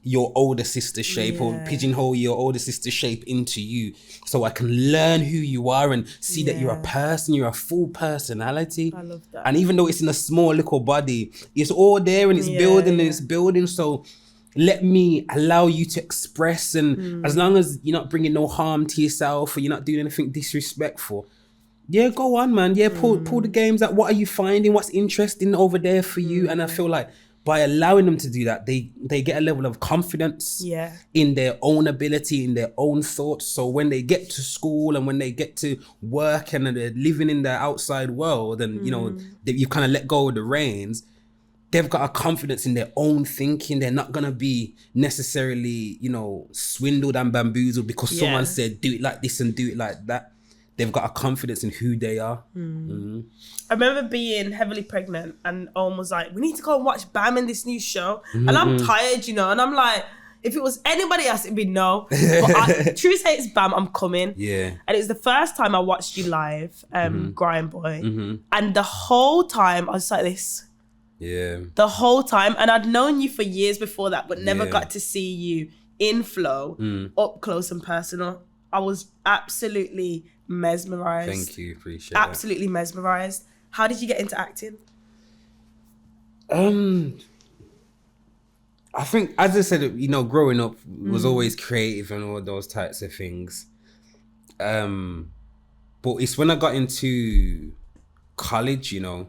your older sister shape or pigeonhole your older sister shape into you, so I can learn who you are and see that you're a person, you're a full personality. I love that. And even though it's in a small little body, it's all there and it's building and it's building. So let me allow you to express, and as long as you're not bringing no harm to yourself or you're not doing anything disrespectful, go on, man. Pull the games out. What are you finding? What's interesting over there for you? And I feel like by allowing them to do that, they get a level of confidence in their own ability, in their own thoughts. So when they get to school and when they get to work and they're living in the outside world and, you know, you kind of let go of the reins, they've got a confidence in their own thinking. They're not going to be necessarily, you know, swindled and bamboozled because someone said, do it like this and do it like that. They've got a confidence in who they are. I remember being heavily pregnant and Owen was like, we need to go and watch Bam in this new show. And I'm tired, you know, and I'm like, if it was anybody else, it'd be no. But true say it's Bam, I'm coming. Yeah. And it was the first time I watched you live, Grind Boy. And the whole time I was like this. Yeah. The whole time. And I'd known you for years before that, but never got to see you in flow, up close and personal. I was absolutely mesmerized. Thank you, appreciate it. Absolutely mesmerized. How did you get into acting? I think, as I said, you know, growing up was always creative and all those types of things. But it's when I got into college, you know,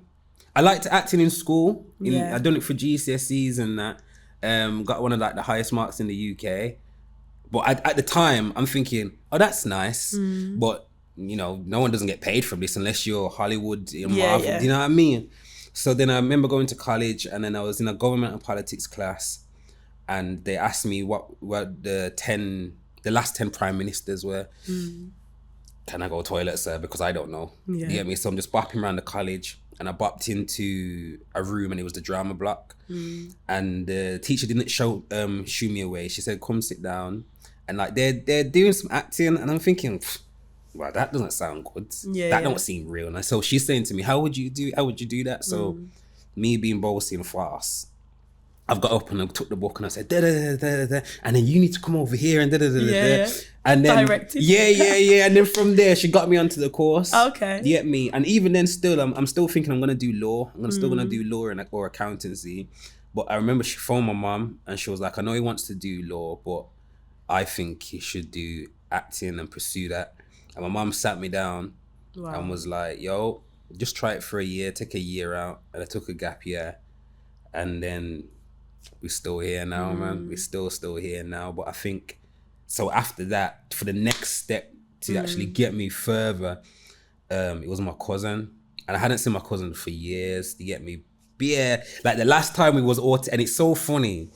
I liked acting in school. I done it for GCSEs and that. Got one of like the highest marks in the UK. But at the time, I'm thinking, oh, that's nice. But, you know, no one doesn't get paid from this unless you're Hollywood, Marvel. Do you know what I mean? So then I remember going to college and then I was in a government and politics class and they asked me what the last 10 prime ministers were. Can I go to the toilet, sir? Because I don't know. You get me? So I'm just bopping around the college and I bopped into a room and it was the drama block. And the teacher didn't shoo me away. She said, come sit down. And like they're doing some acting and I'm thinking, well, that doesn't sound good. That don't seem real. And so she's saying to me, how would you do that? So me being bossy and fast, I've got up and I took the book and I said, da, da, da, da, da, and then you need to come over here and da, da, da, da, da. And then, directed. And then from there, she got me onto the course. Okay. You get me? And even then still, I'm still thinking I'm going to do law. Still going to do law or accountancy. But I remember she phoned my mum and she was like, I know he wants to do law, but I think he should do acting and pursue that. And my mum sat me down and was like, yo, just try it for a year, take a year out. And I took a gap year. And then we're still here now, man. We're still here now. But I think, so after that, for the next step to actually get me further, it was my cousin. And I hadn't seen my cousin for years, you get me? But yeah, like the last time we was all, and it's so funny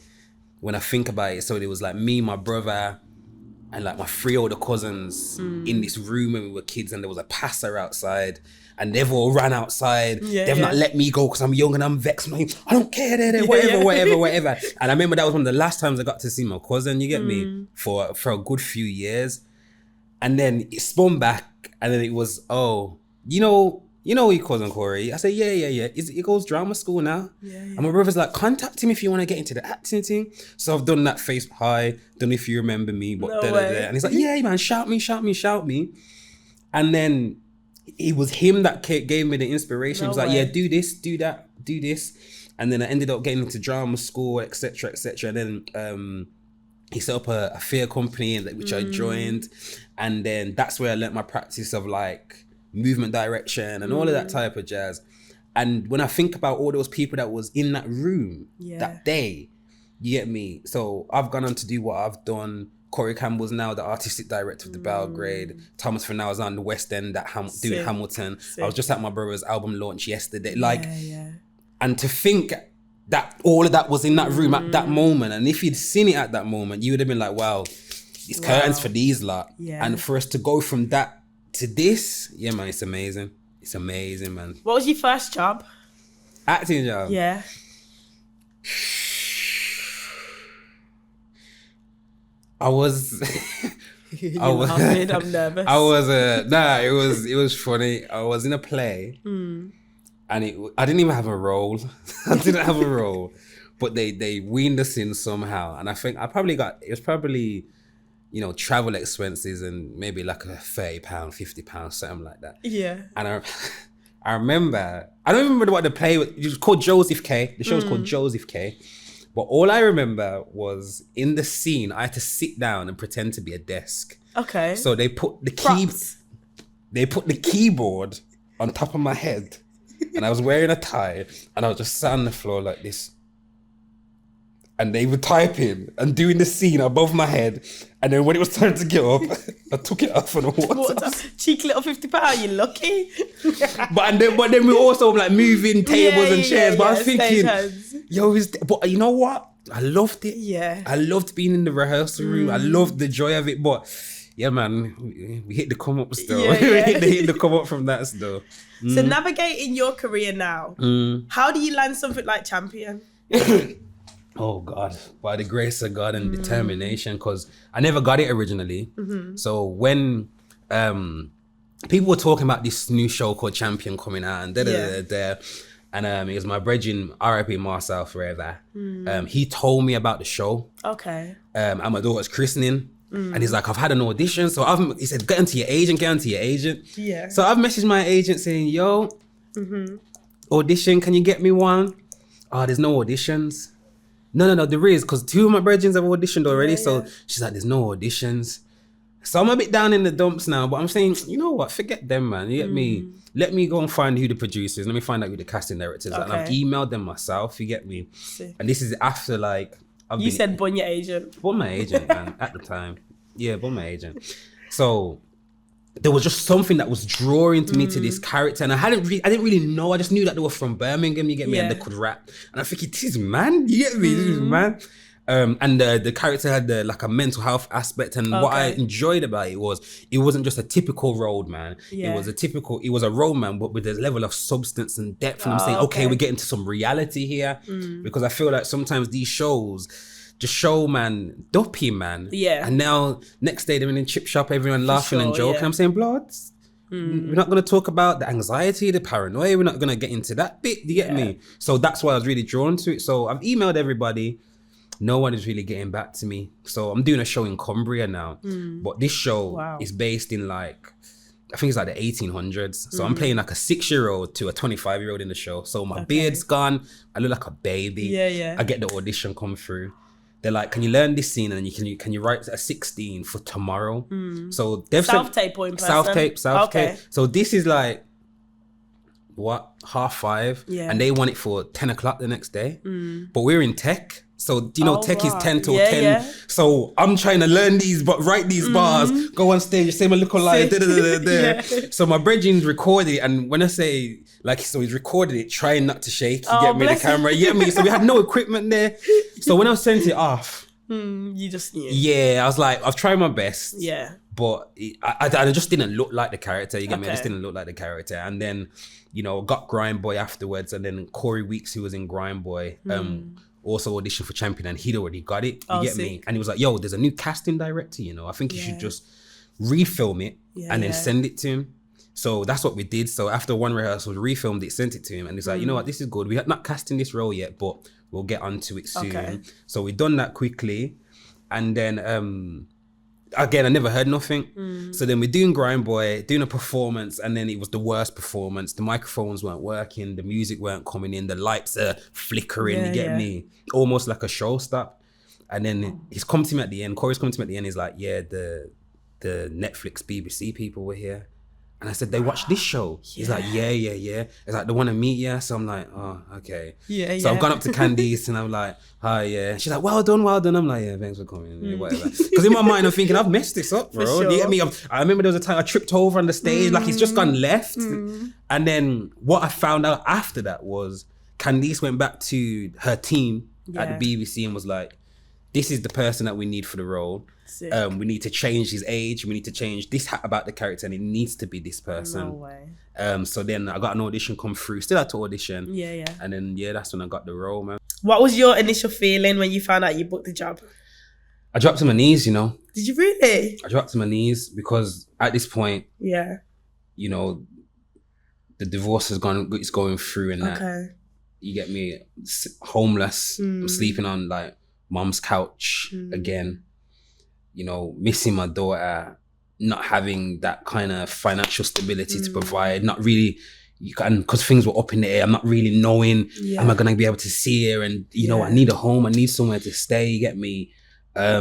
when I think about it. So it was like me, my brother, and like my 3 older cousins in this room when we were kids, and there was a passer outside and they've all ran outside. They've not let me go because I'm young and I'm vexed. I'm like, I don't care, whatever. And I remember that was one of the last times I got to see my cousin, you get me, for a good few years. And then it spun back and then it was, oh, you know your cousin Corey? I said, yeah. He goes drama school now. And my brother's like, contact him if you want to get into the acting thing. So I've done that face hi, don't know if you remember me, but and he's like, yeah, man, shout me. And then it was him that gave me the inspiration. He was like, yeah, do this, do that, do this. And then I ended up getting into drama school, etc. And then he set up a theatre company which I joined. And then that's where I learnt my practice of like movement direction and all of that type of jazz. And when I think about all those people that was in that room that day, you get me? So I've gone on to do what I've done. Corey Campbell's now the artistic director of the Belgrade. Thomas Fernell is on the West End doing Hamilton. I was just at my brother's album launch yesterday. And to think that all of that was in that room at that moment, and if you'd seen it at that moment, you would have been like, wow, it's curtains for these lot. And for us to go from that to this, yeah, man, it's amazing. It's amazing, man. What was your first job? Acting job? Yeah. I was I'm nervous. It was funny. I was in a play and I didn't even have a role. I didn't have a role, but they weaned us in somehow. And I think it was probably, you know, travel expenses and maybe like a £30, £50, something like that. Yeah. And I remember, I don't remember what the play was. It was called Joseph K. The show was called Joseph K. But all I remember was in the scene, I had to sit down and pretend to be a desk. Okay. So they put the keyboard on top of my head, and I was wearing a tie, and I was just sat on the floor like this. And they were typing and doing the scene above my head. And then when it was time to get up, I took it off and walked up. Cheeky little £50, you lucky. but then we also like moving tables and chairs. But I was thinking, but you know what? I loved it. Yeah. I loved being in the rehearsal room. I loved the joy of it. But yeah, man, we hit the come up still. We hit the come up from that still. So navigating your career now, how do you land something like Champion? Oh God, by the grace of God and determination, because I never got it originally. So when people were talking about this new show called Champion coming out and and it was my brethren, R.I.P. Marcel forever. He told me about the show. Okay. At my daughter's christening. And he's like, I've had an audition. So he said, get onto your agent. Yeah. So I've messaged my agent saying, yo, audition, can you get me one? Oh, there's no auditions. No, there is, because two of my brethren have auditioned already. So she's like, there's no auditions. So I'm a bit down in the dumps now, but I'm saying, you know what, forget them, man. You get me? Let me go and find who the producers, let me find out who the casting directors are. And I've emailed them myself, you get me? Sick. And this is after like... You said bun your agent. Bun my agent, man, at the time. Yeah, bun my agent. So... there was just something that was drawing to me to this character, and I didn't really know. I just knew that they were from Birmingham, you get me, and they could rap. And I think this is man, you get me, this is man. And the character had like a mental health aspect, and what I enjoyed about it wasn't just a typical road man. Yeah. It was a road man, but with a level of substance and depth. And I'm saying, okay, we're getting to some reality here, because I feel like sometimes these shows just show man, dopey man. Yeah. And now next day they're in a chip shop, everyone laughing and joking. I'm saying, blood, we're not going to talk about the anxiety, the paranoia. We're not going to get into that bit. Do you get me? So that's why I was really drawn to it. So I've emailed everybody. No one is really getting back to me. So I'm doing a show in Cumbria now. But this show is based in like, I think it's like the 1800s. So I'm playing like a 6-year-old to a 25-year-old in the show. So my beard's gone. I look like a baby. Yeah. I get the audition come through. They're like, can you learn this scene and can you write a 16 for tomorrow? So they've self-tape or in person? Self-tape. So this is like, 5:30? Yeah. And they want it for 10 o'clock the next day. But we're in tech. So, you know, tech is 10 till 10. Yeah. So I'm trying to learn these, but write these bars, go on stage, say my little line, So my brethren's recorded it. And when I say, like, so he's recorded it, trying not to shake, you get me, the camera, you get me? So we had no equipment there. So when I sent it off, you just knew. Yeah, I was like, I've tried my best. Yeah. But I just didn't look like the character, you get me? I just didn't look like the character. And then, you know, got Grind Boy afterwards. And then Corey Weeks, who was in Grind Boy, also auditioned for Champion, and he'd already got it. You get me? And he was like, yo, there's a new casting director, you know. I think you should just refilm it and then send it to him. So that's what we did. So after one rehearsal, we refilmed it, sent it to him, and he's like, you know what, this is good. We're not casting this role yet, but we'll get onto it soon. Okay. So we done that quickly. And then again, I never heard nothing. So then we're doing Grind Boy, doing a performance, and then it was the worst performance. The microphones weren't working, the music weren't coming in, the lights are flickering, you get me? Almost like a show stop. And then he's come to me at the end, Corey's come to me at the end, he's like, yeah, the Netflix BBC people were here. And I said, they watch this show. He's like, yeah. It's like, they want to meet you. So I'm like, oh, okay. So I've gone up to Candice and I'm like, hi, yeah. She's like, well done. I'm like, yeah, thanks for coming. Yeah, whatever. Because in my mind, I'm thinking, I've messed this up, bro. Sure. You get me? I remember there was a time I tripped over on the stage, like it's just gone left. And then what I found out after that was Candice went back to her team at the BBC and was like, this is the person that we need for the role. We need to change his age. We need to change this about the character, and it needs to be this person. No way. So then I got an audition come through. Still had to audition. Yeah. And then that's when I got the role, man. What was your initial feeling when you found out you booked the job? I dropped to my knees, you know. Did you really? I dropped to my knees because at this point, you know, the divorce is going through, and that you get me, homeless. I'm sleeping on like mom's couch again. You know, missing my daughter, not having that kind of financial stability to provide, not really, because things were up in the air, I'm not really knowing, am I going to be able to see her? And, you know, I need a home, I need somewhere to stay, you get me? I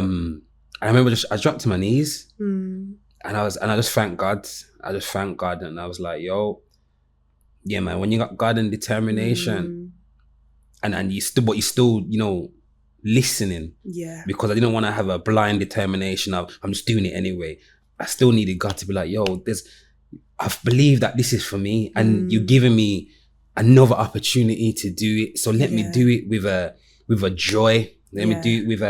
remember I dropped to my knees and I just thank God. And I was like, yo, yeah, man, when you got God and determination and you still, you know, listening, because I didn't want to have a blind determination of I'm just doing it anyway. I still needed God to be like, yo, I believe that this is for me, and you're giving me another opportunity to do it, so let me do it with a joy. Let me do it with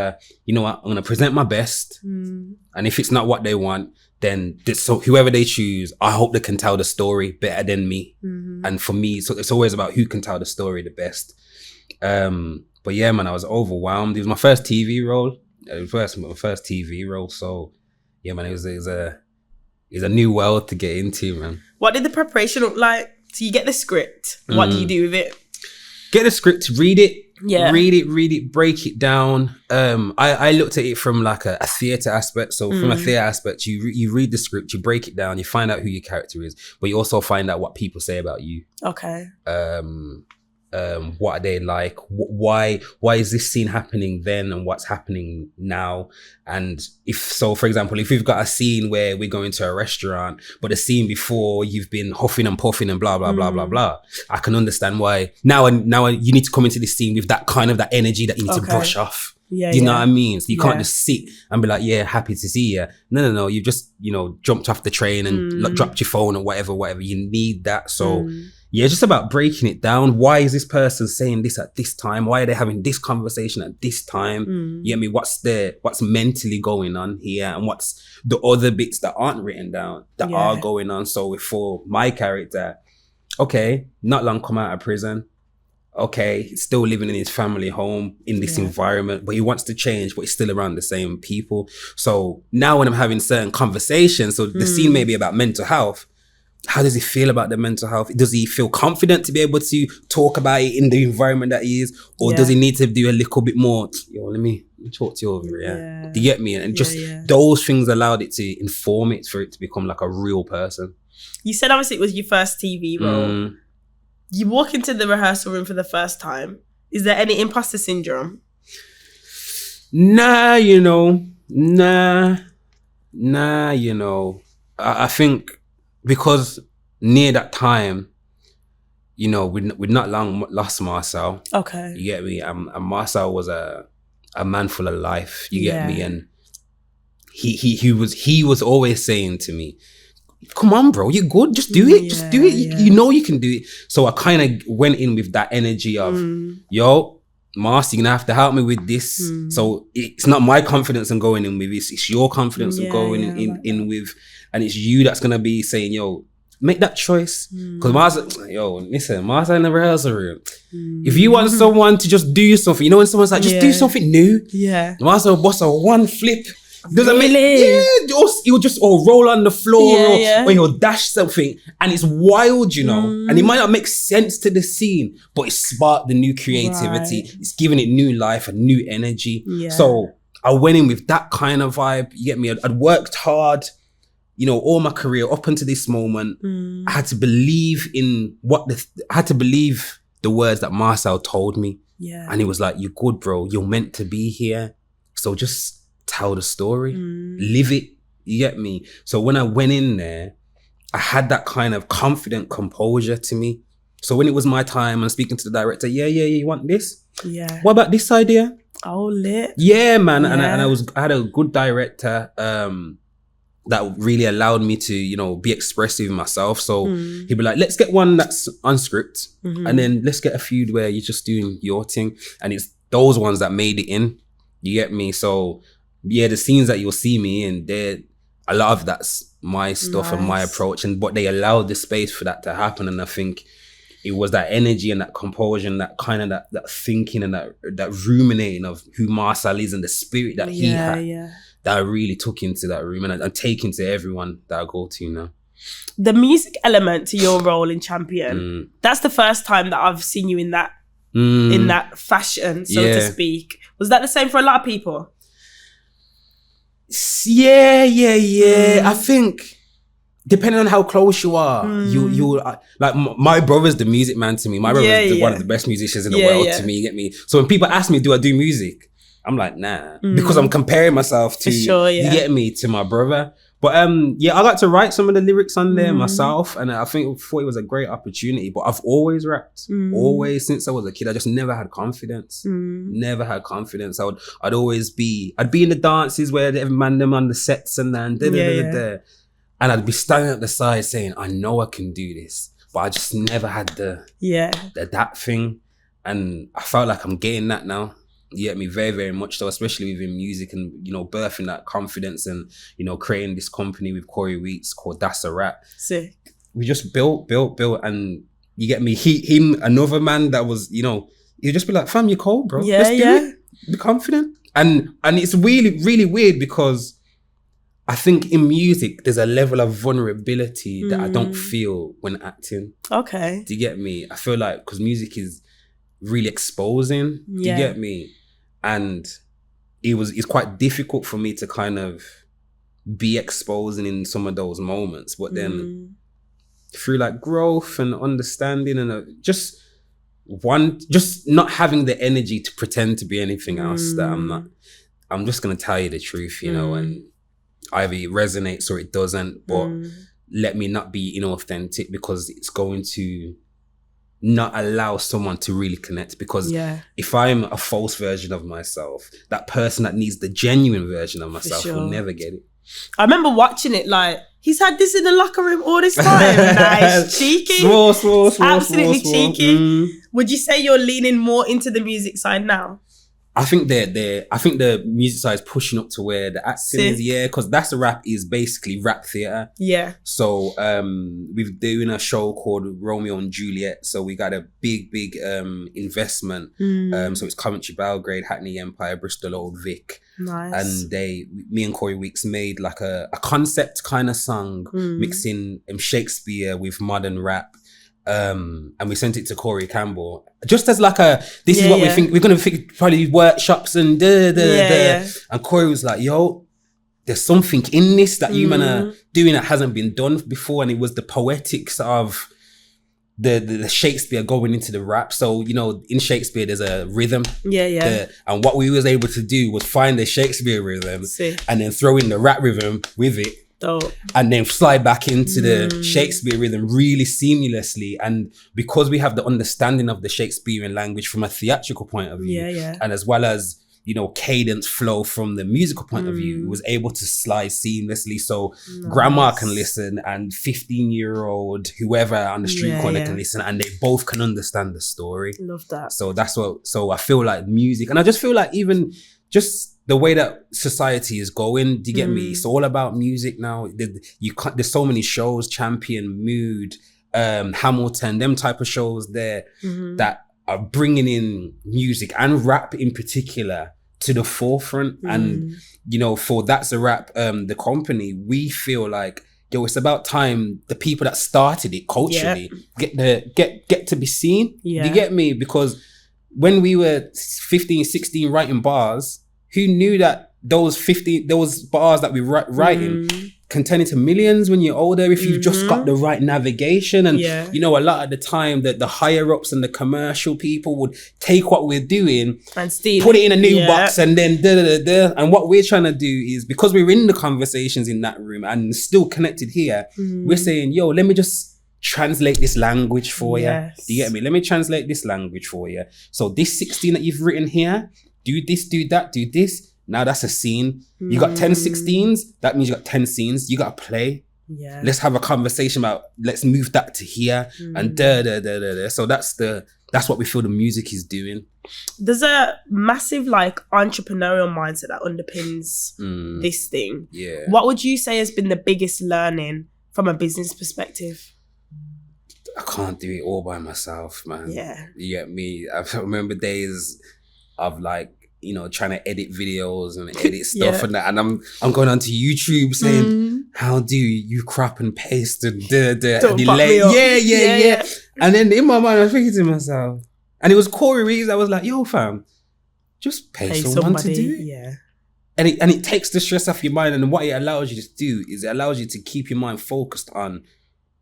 you know what, I'm gonna present my best, and if it's not what they want, then so whoever they choose, I hope they can tell the story better than me. And for me, so it's always about who can tell the story the best. But yeah, man, I was overwhelmed. It was my first TV role. My first TV role. So yeah, man, it was a new world to get into, man. What did the preparation look like? So you get the script. What do you do with it? Get the script, read it. Yeah. Read it, break it down. I looked at it from like a theatre aspect. So from a theatre aspect, you read the script, you break it down, you find out who your character is, but you also find out what people say about you. Okay. What are they like? Why is this scene happening then and what's happening now? And for example, if we've got a scene where we're going to a restaurant, but the scene before you've been huffing and puffing and blah, blah, blah, blah, blah, I can understand why. Now you need to come into this scene with that kind of that energy that you need to brush off. Yeah, do you know what I mean? So you can't just sit and be like, yeah, happy to see you. No. You just, you know, jumped off the train and dropped your phone or whatever. You need that. So yeah, just about breaking it down. Why is this person saying this at this time? Why are they having this conversation at this time? You get me? What's mentally going on here? And what's the other bits that aren't written down that are going on? So for my character, okay, not long come out of prison. Okay, he's still living in his family home in this environment, but he wants to change, but he's still around the same people. So now when I'm having certain conversations, so the scene may be about mental health, how does he feel about the mental health? Does he feel confident to be able to talk about it in the environment that he is? Or does he need to do a little bit more, let me talk to you over here. Do you get me? And just those things allowed it to inform it for it to become like a real person. You said obviously it was your first TV role. You walk into the rehearsal room for the first time. Is there any imposter syndrome? Nah, you know. I think because near that time, you know, we'd not long lost Marcel. Okay. You get me? And Marcel was a man full of life. You get me? And he was always saying to me, come on, bro, you're good. Just do it. Just do it. You know you can do it. So I kind of went in with that energy of, yo, Mars, you're going to have to help me with this. So it's not my confidence I'm going in with this. It's your confidence I'm going in with. And it's you that's going to be saying, yo, make that choice. Because Mars, listen, Mars in the rehearsal room. If you want someone to just do something, you know when someone's like, just do something new. Yeah. Mars will boss a one flip. Doesn't make he'll just roll on the floor or he'll dash something, and it's wild, you know. And it might not make sense to the scene, but it sparked the new creativity. It's giving it new life and new energy. So I went in with that kind of vibe. You get me? I'd worked hard, you know, all my career up until this moment. I had to believe in I had to believe the words that Marcel told me. And he was like, "You're good, bro. You're meant to be here. So just tell the story, live it." You get me? So when I went in there, I had that kind of confident composure to me. So when it was my time, I'm speaking to the director, yeah, you want this? Yeah. What about this idea? Oh, lit. Yeah, man. Yeah. And I had a good director that really allowed me to, you know, be expressive myself. So he'd be like, let's get one that's unscripted, and then let's get a few where you're just doing your thing. And it's those ones that made it in. You get me? So yeah, the scenes that you'll see me in, a lot of that's my stuff and my approach, but they allowed the space for that to happen. And I think it was that energy and that composure and that kind of that thinking and that ruminating of who Marcel is and the spirit that he had that I really took into that room and take into everyone that I go to now. The music element to your role in Champion, that's the first time that I've seen you in that fashion, so to speak. Was that the same for a lot of people? Yeah. I think depending on how close you are, you like my brother's the music man to me. My brother's one of the best musicians in the world to me. You get me? So when people ask me, do I do music? I'm like, nah, because I'm comparing myself to you get me, to my brother. But I like to write some of the lyrics on there myself, and I thought it was a great opportunity. But I've always rapped, always since I was a kid. I just never had confidence. Never had confidence. I'd be in the dances where every man them on the sets and then and I'd be standing at the side saying, I know I can do this, but I just never had that thing. And I felt like I'm getting that now. You get me? Very, very much so, especially within music and, you know, birthing that confidence and, you know, creating this company with Corey Weeks called That's a Rap. Sick. We just built, and you get me? Him, another man that was, you know, he'd just be like, fam, you're cold, bro. Let's do it. Be confident. And it's really, really weird because I think in music, there's a level of vulnerability that I don't feel when acting. Okay. Do you get me? I feel like, because music is really exposing. Do you get me? And it's quite difficult for me to kind of be exposing in some of those moments. But then through like growth and understanding and just not having the energy to pretend to be anything else that I'm not, I'm just going to tell you the truth, you know, and either it resonates or it doesn't, but let me not be inauthentic, because it's going to not allow someone to really connect. Because if I'm a false version of myself, that person that needs the genuine version of myself will never get it. I remember watching it like, he's had this in the locker room all this time. Nice. Cheeky. Small. Absolutely cheeky. Would you say you're leaning more into the music side now? I think the music side is pushing up to where the acting is, because That's a Rap is basically rap theatre. Yeah. So we're doing a show called Romeo and Juliet. So we got a big investment. So it's Coventry, Belgrade, Hackney Empire, Bristol Old Vic. Nice. And me and Corey Weeks made like a concept kind of song, mixing Shakespeare with modern rap. And we sent it to Corey Campbell just as like this is what we think we're gonna think, probably workshops and and Corey was like, yo, there's something in this that you man are doing that hasn't been done before. And it was the poetics of the Shakespeare going into the rap. So, you know, in Shakespeare there's a rhythm. And what we was able to do was find the Shakespeare rhythm and then throw in the rap rhythm with it. Dope. And then slide back into the Shakespeare rhythm really seamlessly. And because we have the understanding of the Shakespearean language from a theatrical point of view, and as well as, you know, cadence flow from the musical point of view, it was able to slide seamlessly. So grandma can listen and 15-year-old whoever on the street corner can listen, and they both can understand the story. Love that. So I feel like music, and I just feel like even just the way that society is going, do you get me? It's all about music now. There's so many shows, Champion, Mood, Hamilton, them type of shows there that are bringing in music and rap in particular to the forefront. And, you know, for That's a Rap, the company, we feel like, yo, it's about time the people that started it culturally get to be seen. Do you get me? Because when we were 15, 16 writing bars, who knew that those bars that we writing can turn into millions when you're older if you've just got the right navigation. And you know, a lot of the time that the higher ups and the commercial people would take what we're doing and steal, put it in a new box, and then and what we're trying to do is, because we're in the conversations in that room and still connected here, we're saying, yo, let me just translate this language for you. Do you get me? Let me translate this language for you. So this 16 that you've written here, do this, do that, do this. Now that's a scene. You got 10 16s. That means you got 10 scenes. You got to play. Yeah. Let's have a conversation about, let's move that to here and So that's what we feel the music is doing. There's a massive like entrepreneurial mindset that underpins this thing. Yeah. What would you say has been the biggest learning from a business perspective? I can't do it all by myself, man. Yeah. You get me? I remember days of like, you know, trying to edit videos and edit stuff and that, and I'm going onto YouTube saying, how do you crop and paste and delay? Yeah. And then in my mind, I was thinking to myself, and it was Corey Reeves. I was like, yo, fam, just pay someone to do it. Yeah. And it takes the stress off your mind, and what it allows you to do is it allows you to keep your mind focused on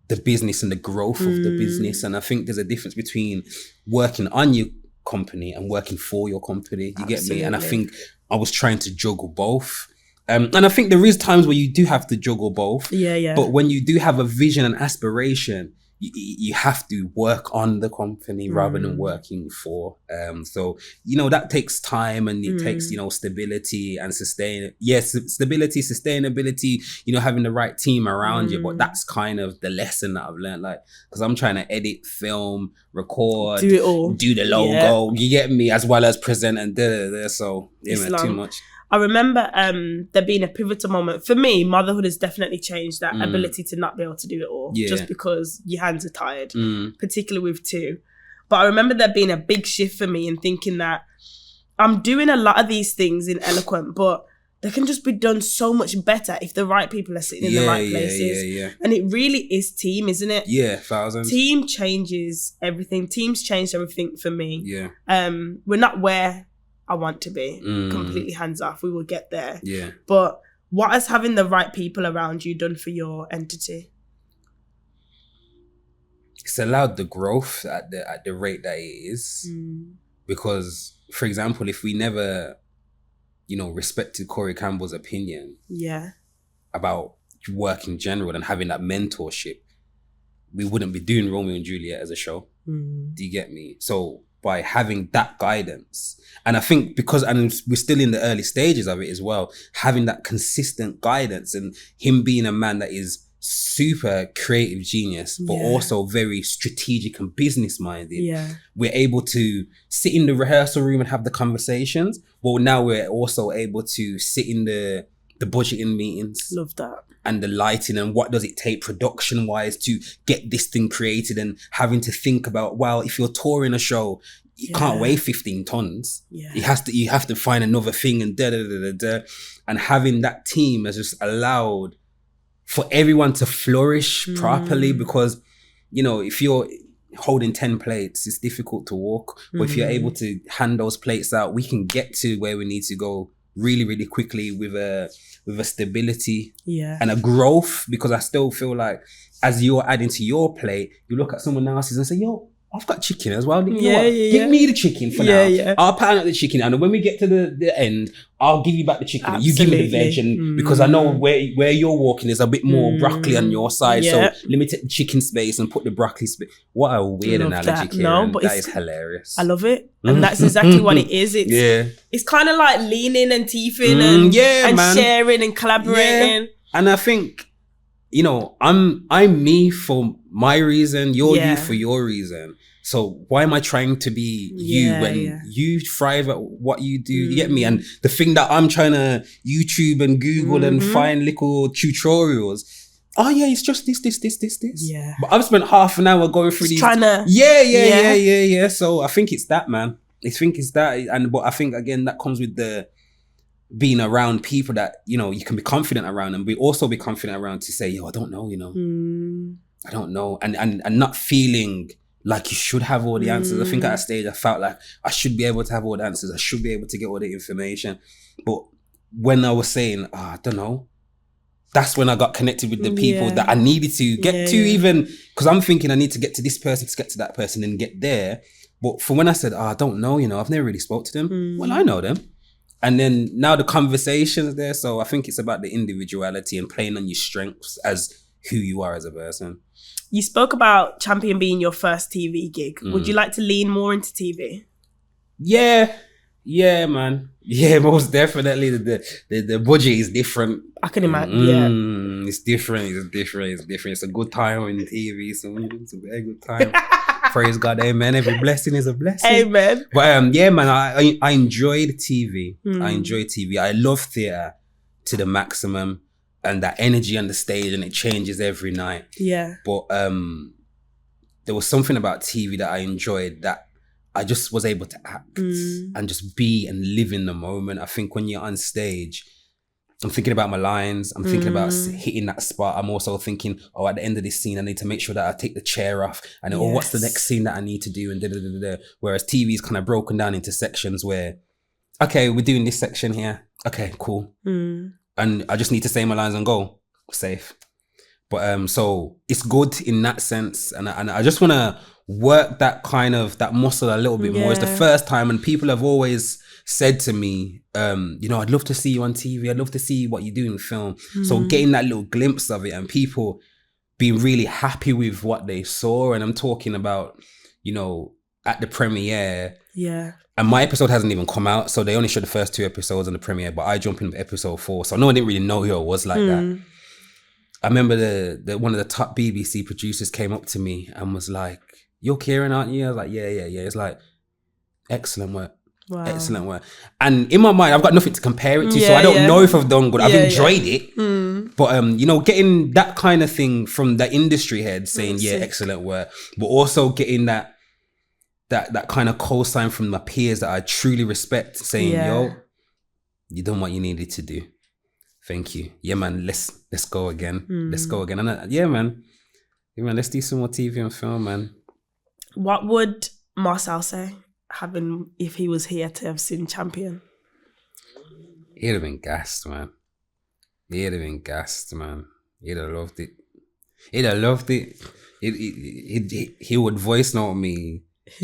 the business and the growth of the business. And I think there's a difference between working on your company and working for your company. You get me? And I think I was trying to juggle both. And I think there is times where you do have to juggle both. Yeah. But when you do have a vision and aspiration, you have to work on the company rather than working for. So, you know, that takes time, and it takes, you know, stability and stability, sustainability, you know, having the right team around you. But that's kind of the lesson that I've learned, like, because I'm trying to edit, film, record, do it all, do the logo, you get me, as well as present and so too much. I remember there being a pivotal moment. For me, motherhood has definitely changed that ability to not be able to do it all, just because your hands are tired, particularly with two. But I remember there being a big shift for me in thinking that I'm doing a lot of these things in Eloquent, but they can just be done so much better if the right people are sitting in the right places. And it really is team, isn't it? Yeah, thousands. Team changes everything. Teams changed everything for me. Yeah. We're not where I want to be, completely hands off. We will get there. Yeah. But what has having the right people around you done for your entity? It's allowed the growth at the rate that it is. Because, for example, if we never, you know, respected Corey Campbell's opinion about work in general and having that mentorship, we wouldn't be doing Romeo and Juliet as a show. Do you get me? So by having that guidance, and I think and we're still in the early stages of it as well, having that consistent guidance, and him being a man that is super creative genius, but also very strategic and business minded. We're able to sit in the rehearsal room and have the conversations. Well, now we're also able to sit in the budgeting meetings. Love that. And the lighting, and what does it take production wise to get this thing created, and having to think about, well, if you're touring a show, you can't weigh 15 tons. You have to find another thing, and and having that team has just allowed for everyone to flourish properly, because, you know, if you're holding 10 plates, it's difficult to walk. But if you're able to hand those plates out, we can get to where we need to go really, really quickly with a stability and a growth. Because I still feel like as you're adding to your plate, you look at someone else's and say, yo, I've got chicken as well. You know what? Give me the chicken for now. I'll pan out the chicken, and when we get to the end, I'll give you back the chicken. And you give me the veg, and because I know where you're walking, there's a bit more broccoli on your side. So let me take the chicken space and put the broccoli space. What a weird analogy, Keiren. No, but that is hilarious. I love it. And that's exactly what it is. It's kind of like leaning and teething and sharing and collaborating. And I think, you know, I'm me for my reason, you're you for your reason. So why am I trying to be you when you thrive at what you do? You get me? And the thing that I'm trying to YouTube and Google and find little tutorials. Oh yeah, it's just this. Yeah. But I've spent half an hour going through these. Trying to. Yeah. So I think it's that, man. I think it's that. But I think, again, that comes with the being around people that, you know, you can be confident around, and we also be confident around to say, yo, I don't know, you know. I don't know. And not feeling like you should have all the answers. I think at a stage I felt like I should be able to have all the answers. I should be able to get all the information. But when I was saying, I don't know, that's when I got connected with the people that I needed to get to, even because I'm thinking I need to get to this person to get to that person and get there. But for when I said, I don't know, I've never really spoke to them. Well, I know them. And then now the conversation's there. So I think it's about the individuality and playing on your strengths as who you are as a person. You spoke about Champion being your first TV gig. Would you like to lean more into TV? Yeah, man. Yeah, most definitely. The budget is different. I can imagine. It's different. It's a good time on TV. So it's a very good time. Praise God, amen. Every blessing is a blessing. Amen. But yeah, man, I enjoyed TV. I enjoy TV. I love theatre to the maximum, and that energy on the stage, and it changes every night. Yeah. But there was something about TV that I enjoyed, that I just was able to act and just be and live in the moment. I think when you're on stage, I'm thinking about my lines. I'm thinking about hitting that spot. I'm also thinking, at the end of this scene, I need to make sure that I take the chair off. And what's the next scene that I need to do? And da-da-da-da-da. Whereas TV is kind of broken down into sections where, okay, we're doing this section here. Okay, cool. And I just need to say my lines and go. Safe. But so it's good in that sense. And I just want to work that muscle a little bit more. It's the first time, and people have always said to me, I'd love to see you on TV. I'd love to see what you do in film. So getting that little glimpse of it, and people being really happy with what they saw. And I'm talking about, at the premiere. Yeah. And my episode hasn't even come out. So they only showed the first 2 episodes on the premiere, but I jumped in with episode 4. So no one didn't really know who I was like that. I remember the one of the top BBC producers came up to me and was like, "You're Keiren, aren't you?" I was like, yeah. It's like, excellent work. Wow. Excellent work. And in my mind, I've got nothing to compare it to, so I don't know if I've done good. I've enjoyed it. But, getting that kind of thing from the industry head saying, excellent work, but also getting that kind of cosign from my peers that I truly respect, saying, yo, you done what you needed to do. Thank you. Yeah, man, let's go again. Let's go again. And man, let's do some more TV and film, man. What would Marcel say, if he was here to have seen Champion? He'd have been gassed, man. He'd have loved it. He would voice note me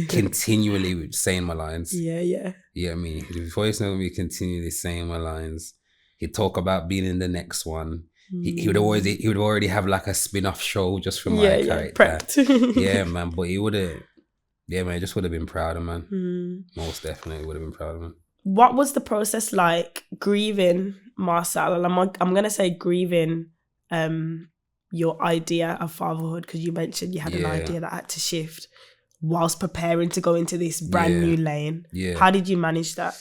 continually with saying my lines. Yeah, he'd voice note me continually saying my lines. He'd talk about being in the next one. He would already have like a spin-off show just for my character. Yeah, man. But he would have, just would have been prouder, man. Most definitely would have been prouder, man. What was the process like grieving Marcel? And I'm gonna say grieving your idea of fatherhood, because you mentioned you had an idea that had to shift whilst preparing to go into this brand new lane. Yeah. How did you manage that?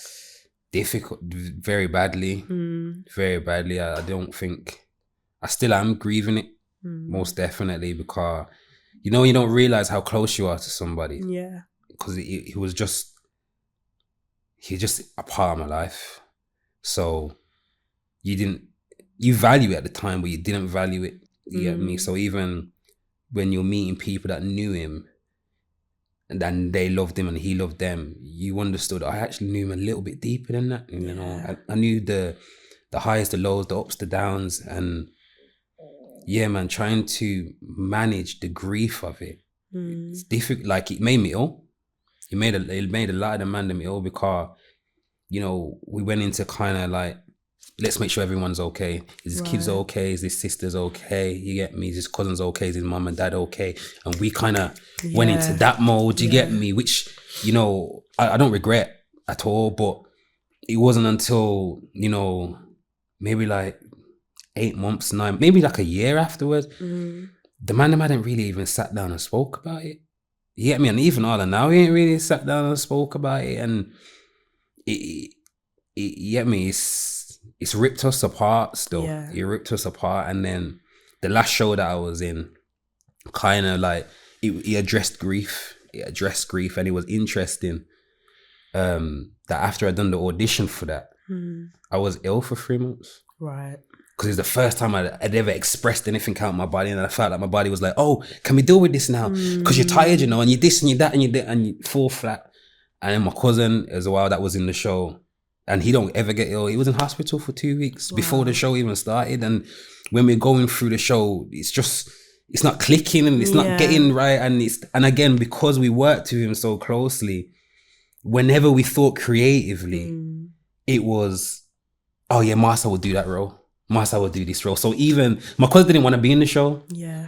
Difficult, very badly. Very badly. I don't think, I still am grieving it, most definitely, because you don't realize how close you are to somebody. Yeah. Because he was just a part of my life. So you value it at the time, but you didn't value it. You get me? So even when you're meeting people that knew him, and then they loved him and he loved them, you understood, I actually knew him a little bit deeper than that. I knew the highs, the lows, the ups, the downs, and man, trying to manage the grief of it. It's difficult. Like, it made me ill. It made a lot of the man ill, because we went into kind of like, let's make sure everyone's okay. Is his kids okay? Is his sisters okay? You get me? Is his cousins okay? Is his mum and dad okay? And we kind of went into that mode, you get me? Which, I don't regret at all, but it wasn't until, maybe like 8 months, 9, maybe like a year afterwards, the man hadn't really even sat down and spoke about it. You get me? And even all now, he ain't really sat down and spoke about it. And you get me? It's ripped us apart still. Yeah. It ripped us apart. And then the last show that I was in, kind of like, he addressed grief. And it was interesting that after I'd done the audition for that, I was ill for 3 months. Right. Because it's the first time I'd ever expressed anything out of my body, and I felt like my body was like, oh, can we deal with this now? Because you're tired, and you're this and you're that and you fall flat. And then my cousin as well, that was in the show, and he don't ever get ill. He was in hospital for 2 weeks before the show even started. And when we're going through the show, it's not clicking and it's not getting right. And again, because we worked with him so closely, whenever we thought creatively, it was, oh yeah, Marcel would do that role. Marcel would do this role. So even my cousin didn't want to be in the show. Yeah.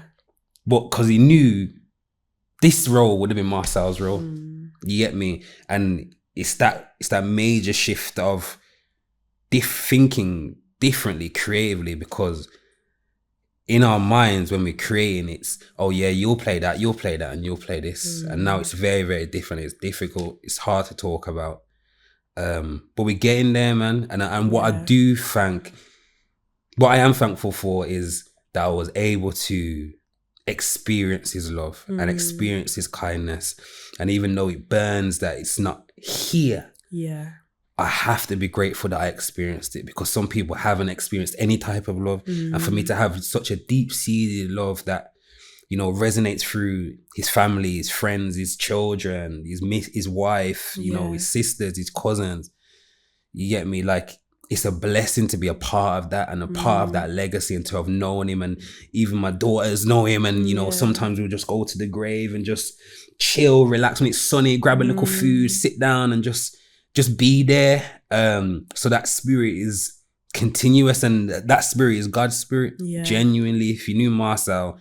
But because he knew this role would have been Marcel's role. You get me? And it's that major shift of thinking differently, creatively, because in our minds when we're creating, it's, oh yeah, you'll play that, and you'll play this. And now it's very, very different. It's difficult. It's hard to talk about. But we're getting there, man. And what what I am thankful for is that I was able to experience his love and experience his kindness. And even though it burns that it's not here, I have to be grateful that I experienced it, because some people haven't experienced any type of love. And for me to have such a deep-seated love that, you know, resonates through his family, his friends, his children, his wife, you know, his sisters, his cousins, you get me? Like, it's a blessing to be a part of that and a part of that legacy, and to have known him. And even my daughters know him. And, you know, sometimes we'll just go to the grave and just chill, relax when it's sunny, grab a little food, sit down and just be there. So that spirit is continuous, and that spirit is God's spirit. Genuinely, if you knew Marcel,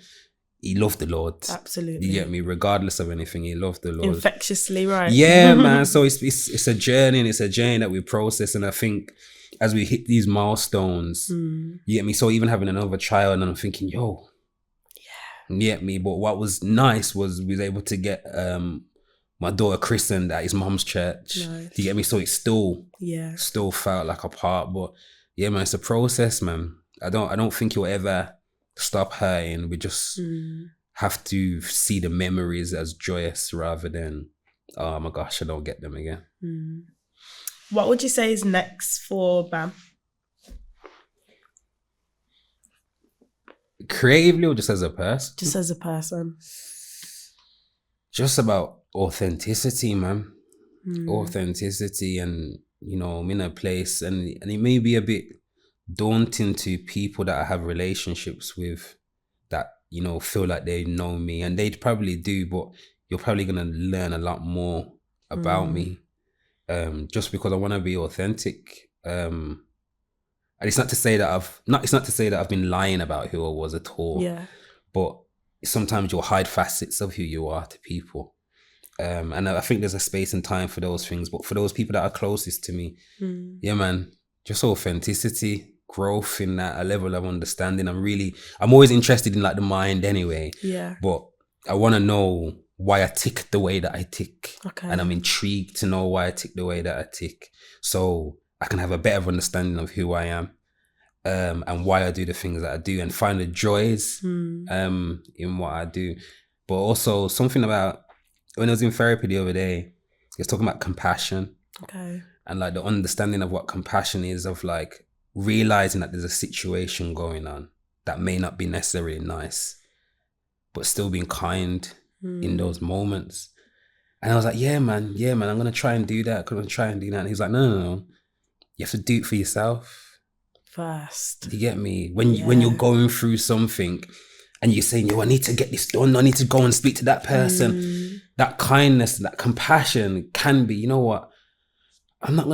he loved the Lord. Absolutely. You get me? Regardless of anything, he loved the Lord. Infectiously, right? Yeah, man. So it's a journey, and it's a journey that we process. And I think as we hit these milestones, you get me? So even having another child, and I'm thinking, yo, you get me? But what was nice was we was able to get my daughter christened at his mum's church. Nice. You get me? So it still felt like a part. But yeah, man, it's a process, man. I don't think you'll ever stop hurting. We just have to see the memories as joyous rather than, oh my gosh, I don't get them again. What would you say is next for Bam? Creatively or just as a person? Just as a person. Just about authenticity, man. Authenticity. And, you know, I'm in a place, and it may be a bit daunting to people that I have relationships with that, you know, feel like they know me, and they probably do, but you're probably going to learn a lot more about me. Just because I want to be authentic. And it's not to say that I've been lying about who I was at all. Yeah. But sometimes you'll hide facets of who you are to people. And I think there's a space and time for those things. But for those people that are closest to me, yeah, man, just authenticity, growth in that, a level of understanding. I'm always interested in like the mind anyway. Yeah. But I want to know why I tick the way that I tick. Okay. And I'm intrigued to know why I tick the way that I tick, so I can have a better understanding of who I am, and why I do the things that I do, and find the joys in what I do. But also something about, when I was in therapy the other day, he was talking about compassion. Okay. And like the understanding of what compassion is, of like realizing that there's a situation going on that may not be necessarily nice, but still being kind in those moments. And I was like, yeah, man, I'm going to try and do that. And he's like, no. You have to do it for yourself first. You get me? When you're going through something and you're saying, yo, I need to get this done. I need to go and speak to that person. That kindness, that compassion can be, you know what? I'm not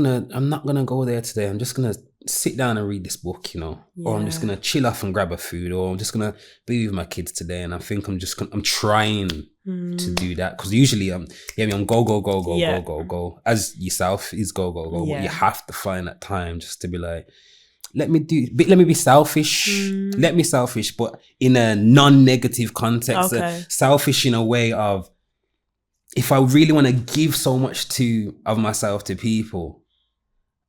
gonna go there today. I'm just gonna sit down and read this book, you know, or I'm just gonna chill off and grab a food, or I'm just gonna be with my kids today. And I think I'm trying to do that, because usually I'm go, as yourself is go. But you have to find that time just to be like, let me be selfish. Let me selfish, but in a non-negative context. Selfish in a way of, if I really want to give so much of myself to people,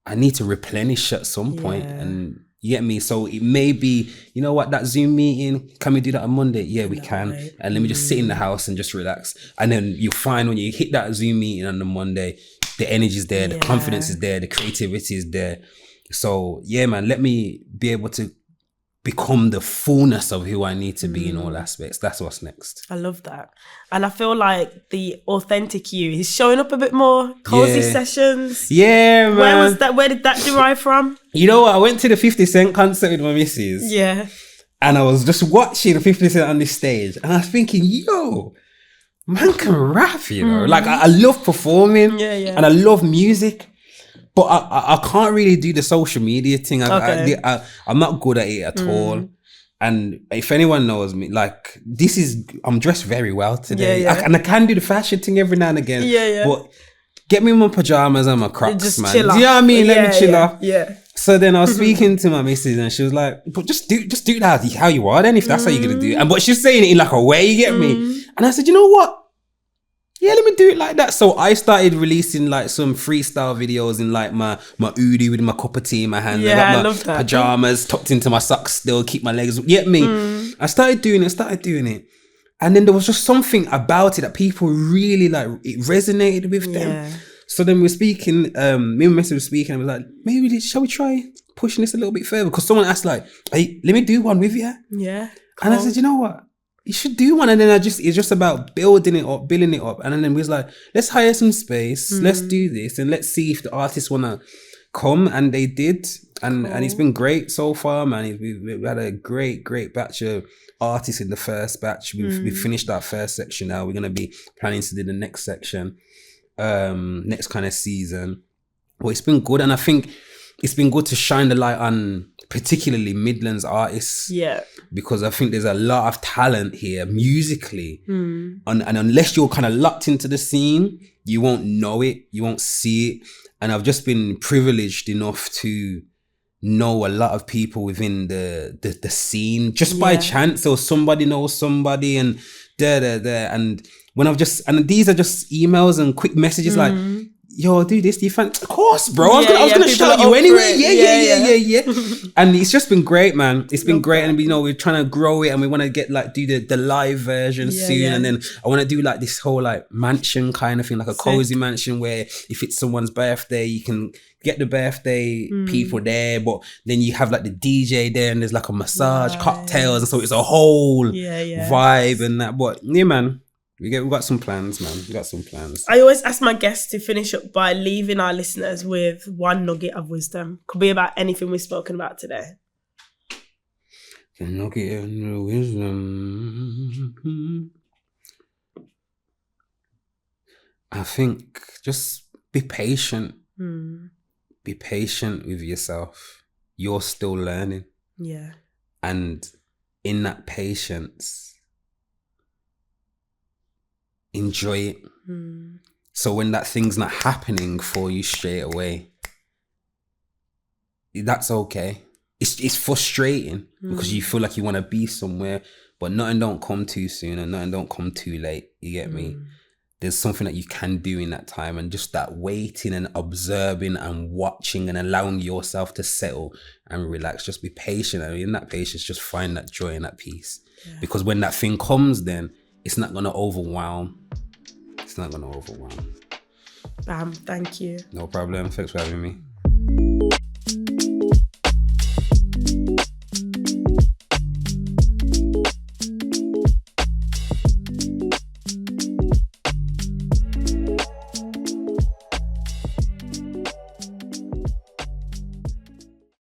I need to replenish at some point. And you get me? So it may be, you know what, that Zoom meeting, can we do that on Monday? Yeah, we can. Right. And let me just sit in the house and just relax. And then you'll find when you hit that Zoom meeting on the Monday, the energy is there, the confidence is there, the creativity is there. So yeah, man, let me be able to become the fullness of who I need to be in all aspects. That's what's next. I love that. And I feel like the authentic you is showing up a bit more. Cozy sessions. Yeah, man. Where was that? Where did that derive from? You know what? I went to the 50 Cent concert with my missus. Yeah. And I was just watching 50 Cent on this stage. And I was thinking, yo, man can rap, you know? Like, I love performing. And I love music. But I can't really do the social media thing. I'm not good at it at all. And if anyone knows me, like, I'm dressed very well today. And I can do the fashion thing every now and again. But get me in my pajamas and my Crocs, just man. Do you know what I mean? Let me chill off. Yeah. So then I was speaking to my missus and she was like, but just do that how you are then, if that's how you're going to do it. But she's saying it in like a way, you get me? And I said, you know what? Yeah, let me do it like that. So I started releasing like some freestyle videos in like my hoodie with my cup of tea in my hand. Yeah, I got my pajamas tucked into my socks still, keep my legs, you get me? I started doing it. And then there was just something about it that people really like, it resonated with them. So then we were speaking, me and my missus were speaking, and I was like, maybe shall we try pushing this a little bit further? Because someone asked like, hey, let me do one with you. Yeah. Cool. And I said, you know what? You should do one. And then it's just about building it up. And then we was like, let's hire some space. Let's do this. And let's see if the artists want to come. And they did. And it's been great so far, man. We've had a great batch of artists in the first batch. We've finished our first section now. We're going to be planning to do the next section, next kind of season. Well, it's been good. And I think it's been good to shine the light on particularly Midlands artists. Yeah. Because I think there's a lot of talent here musically. And unless you're kind of locked into the scene, you won't know it. You won't see it. And I've just been privileged enough to know a lot of people within the scene just by chance, or somebody knows somebody and and when and these are just emails and quick messages like, yo, do this, do you fancy? Of course, bro. I was gonna shout you anyway. Yeah. And it's just been great, man. It's been great. And we're trying to grow it, and we want to get like do the live version soon. And then I want to do like this whole like mansion kind of thing, like a cozy mansion where if it's someone's birthday, you can get the birthday people there, but then you have like the DJ there, and there's like a massage, cocktails, and so it's a whole vibe and that. But yeah, man. We got some plans, man. We got some plans. I always ask my guests to finish up by leaving our listeners with one nugget of wisdom. Could be about anything we've spoken about today. The nugget of wisdom. I think just be patient. Be patient with yourself. You're still learning. Yeah. And in that patience, enjoy it. So when that thing's not happening for you straight away, that's okay. It's frustrating because you feel like you want to be somewhere, but nothing don't come too soon and nothing don't come too late. You get me? There's something that you can do in that time, and just that waiting and observing and watching and allowing yourself to settle and relax. Just be patient, and in that patience, just find that joy and that peace. Because when that thing comes, then it's not going to overwhelm. It's not going to overwhelm. Thank you. No problem. Thanks for having me.